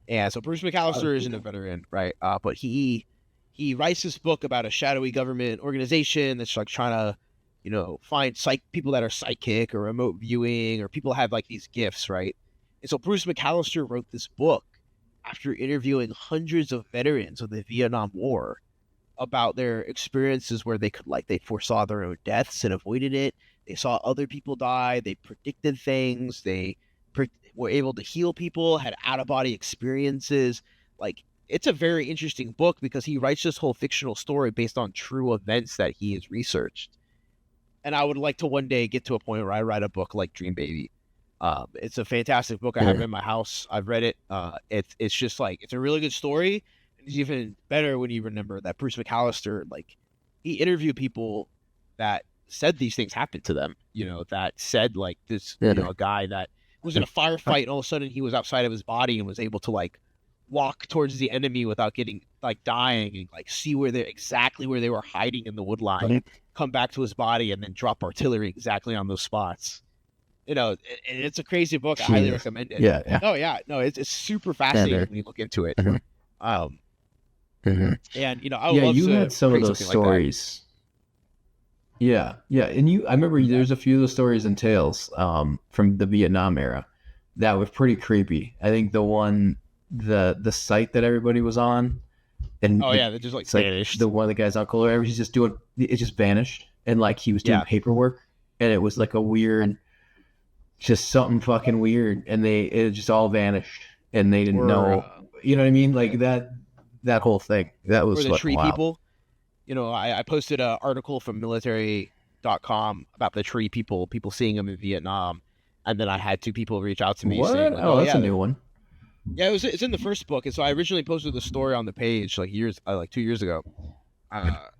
And so Bruce McAllister isn't a veteran, right? But he writes this book about a shadowy government organization that's like trying to, find people that are psychic or remote viewing, or people have like these gifts, right? And so Bruce McAllister wrote this book after interviewing hundreds of veterans of the Vietnam War about their experiences where they foresaw their own deaths and avoided it. They saw other people die. They predicted things. They were able to heal people, had out-of-body experiences. Like, it's a very interesting book because he writes this whole fictional story based on true events that he has researched. And I would like to one day get to a point where I write a book like Dream Baby. It's a fantastic book. I have it in my house. I've read it. It's just like, it's a really good story. It's even better when you remember that Bruce McAllister, like, he interviewed people that said these things happened to them, that said, like, this, a guy that was in a firefight and all of a sudden he was outside of his body and was able to, like, walk towards the enemy without getting, like, dying, and, like, see exactly where they were hiding in the wood line, come back to his body, and then drop artillery exactly on those spots. And it's a crazy book. I highly recommend it. Yeah. Oh yeah, no, it's super fascinating when you look into it. And I would love you to had some of those stories. Like, and I remember there's a few of the stories and tales from the Vietnam era that were pretty creepy. I think the one, the site that everybody was on, and they just like vanished. The one of the guy's uncle, or he's just doing, it just vanished, and like he was doing paperwork, and it was like a weird, just something fucking weird, and it just all vanished, and they didn't know. You know what I mean? Like that whole thing. That was the tree wild. people. I posted an article from military.com about the tree people seeing them in Vietnam, and then I had 2 people reach out to me saying, like, that's a new one. Yeah, it's in the first book, and so I originally posted the story on the page like 2 years ago,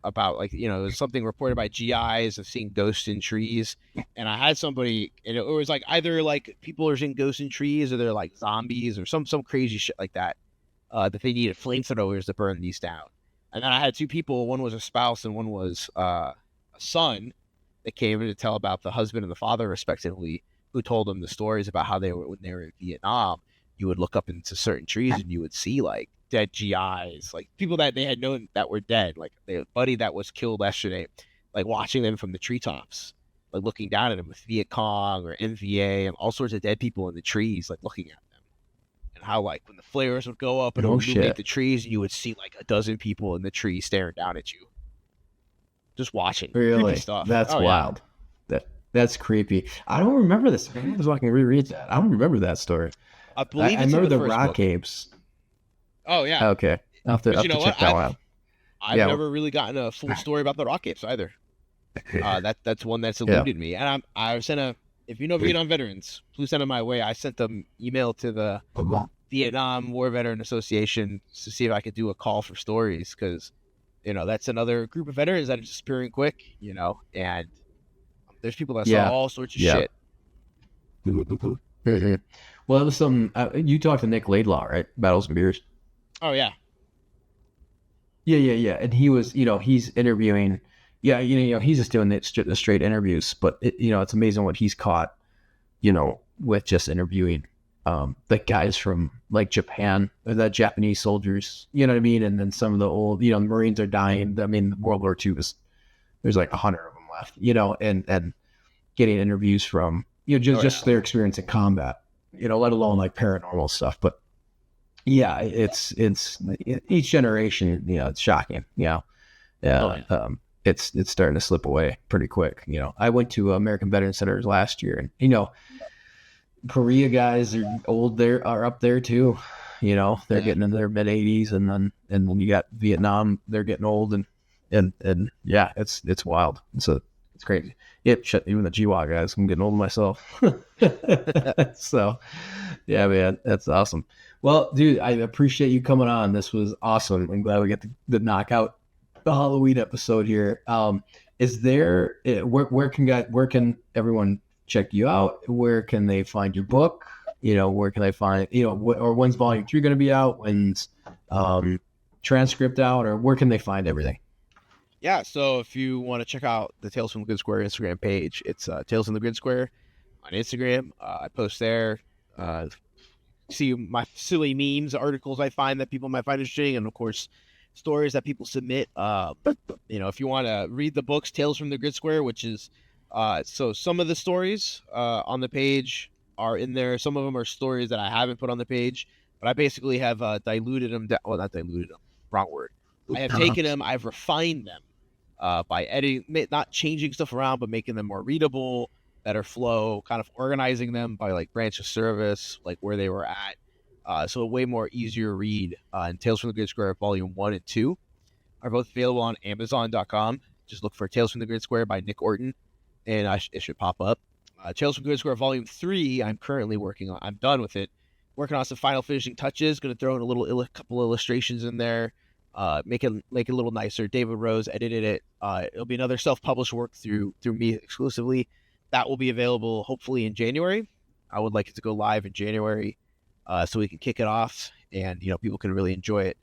about, like, it was something reported by GIs of seeing ghosts in trees, and I had somebody, and it was like either like people are seeing ghosts in trees, or they're like zombies, or some crazy shit like that, that they needed flamethrowers to burn these down. And then I had 2 people, one was a spouse and one was a son, that came in to tell about the husband and the father respectively, who told them the stories about how when they were in Vietnam, you would look up into certain trees and you would see, like, dead GIs, like people that they had known that were dead, like their buddy that was killed yesterday, like watching them from the treetops, like looking down at them with Viet Cong or NVA and all sorts of dead people in the trees, like looking at them, and how, like, when the flares would go up and illuminate the trees, and you would see like a dozen people in the tree staring down at you, just watching. Really? Stuff. That's wild. That's creepy. I don't remember this. I was walking reread that. I don't remember that story. I believe I remember the rock book. Apes. Oh yeah. Okay. I'll have to check that one out. I've never really gotten a full story about the rock apes either. That's one that's eluded me. And I sent if you know Vietnam veterans, please send them my way. I sent them email to the Vietnam War Veteran Association to see if I could do a call for stories, because that's another group of veterans that are disappearing quick. And there's people that saw all sorts of shit. Well, it was some. You talked to Nick Laidlaw, right? Battles and Beers. Oh yeah. Yeah. And he was, he's interviewing. Yeah, he's just doing the straight interviews, but it's amazing what he's caught, with just interviewing, the guys from like Japan, or the Japanese soldiers. You know what I mean? And then some of the old, the Marines are dying. I mean, World War II there's like 100 of them left. And getting interviews from just their experience in combat. Let alone like paranormal stuff. But yeah, it's each generation, it's shocking. It's starting to slip away pretty quick. I went to American Veteran Centers last year, and Korea guys are up there too. They're getting in their mid 80s, and then you got Vietnam, they're getting old, and yeah, it's wild. It's crazy. Even the GWA guys, I'm getting old myself. So, yeah, man, that's awesome. Well, dude, I appreciate you coming on. This was awesome. I'm glad we get to knock out the Halloween episode here. Is there where can everyone check you out? Where can they find your book? Where can they find or when's Volume 3 going to be out? When's Transcript out? Or where can they find everything? Yeah, so if you want to check out the Tales from the Grid Square Instagram page, it's Tales from the Grid Square on Instagram. I post there. See my silly memes, articles I find that people might find interesting, and of course, stories that people submit. If you want to read the books, Tales from the Grid Square, which is so some of the stories on the page are in there. Some of them are stories that I haven't put on the page, but I basically have diluted them. Well, not diluted them. Wrong word. I have taken them. I've refined them by editing, not changing stuff around, but making them more readable, better flow, kind of organizing them by like branch of service, like where they were at. So a way more easier read. And Tales from the Grid Square Volume 1 and 2 are both available on Amazon.com. Just look for Tales from the Grid Square by Nick Orton, and it should pop up. Tales from Good Square Volume 3, I'm currently working on. I'm done with it. Working on some final finishing touches. Going to throw in a couple illustrations in there. Make it a little nicer. David Rose edited it. It'll be another self-published work through me exclusively. That will be available hopefully in January. I would like it to go live in January, so we can kick it off and people can really enjoy it.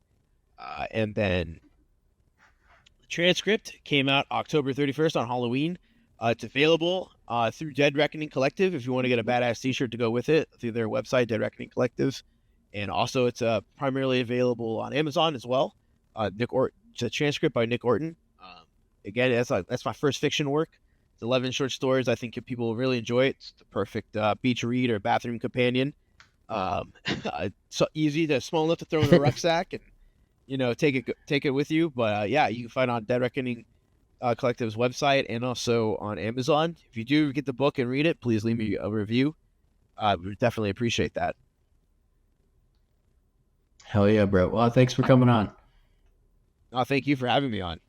And then the Transcript came out October 31st on Halloween. It's available through Dead Reckoning Collective if you want to get a badass t-shirt to go with it through their website, Dead Reckoning Collective. And also it's primarily available on Amazon as well. It's a Transcript by Nick Orton. Again, that's my first fiction work. It's 11 short stories. I think people will really enjoy it. It's the perfect beach read or bathroom companion. So easy to small enough to throw in a rucksack and take it with you. But you can find it on Dead Reckoning Collective's website and also on Amazon. If you do get the book and read it, please leave me a review. We would definitely appreciate that. Hell yeah, bro. Well, thanks for coming on. Thank you for having me on.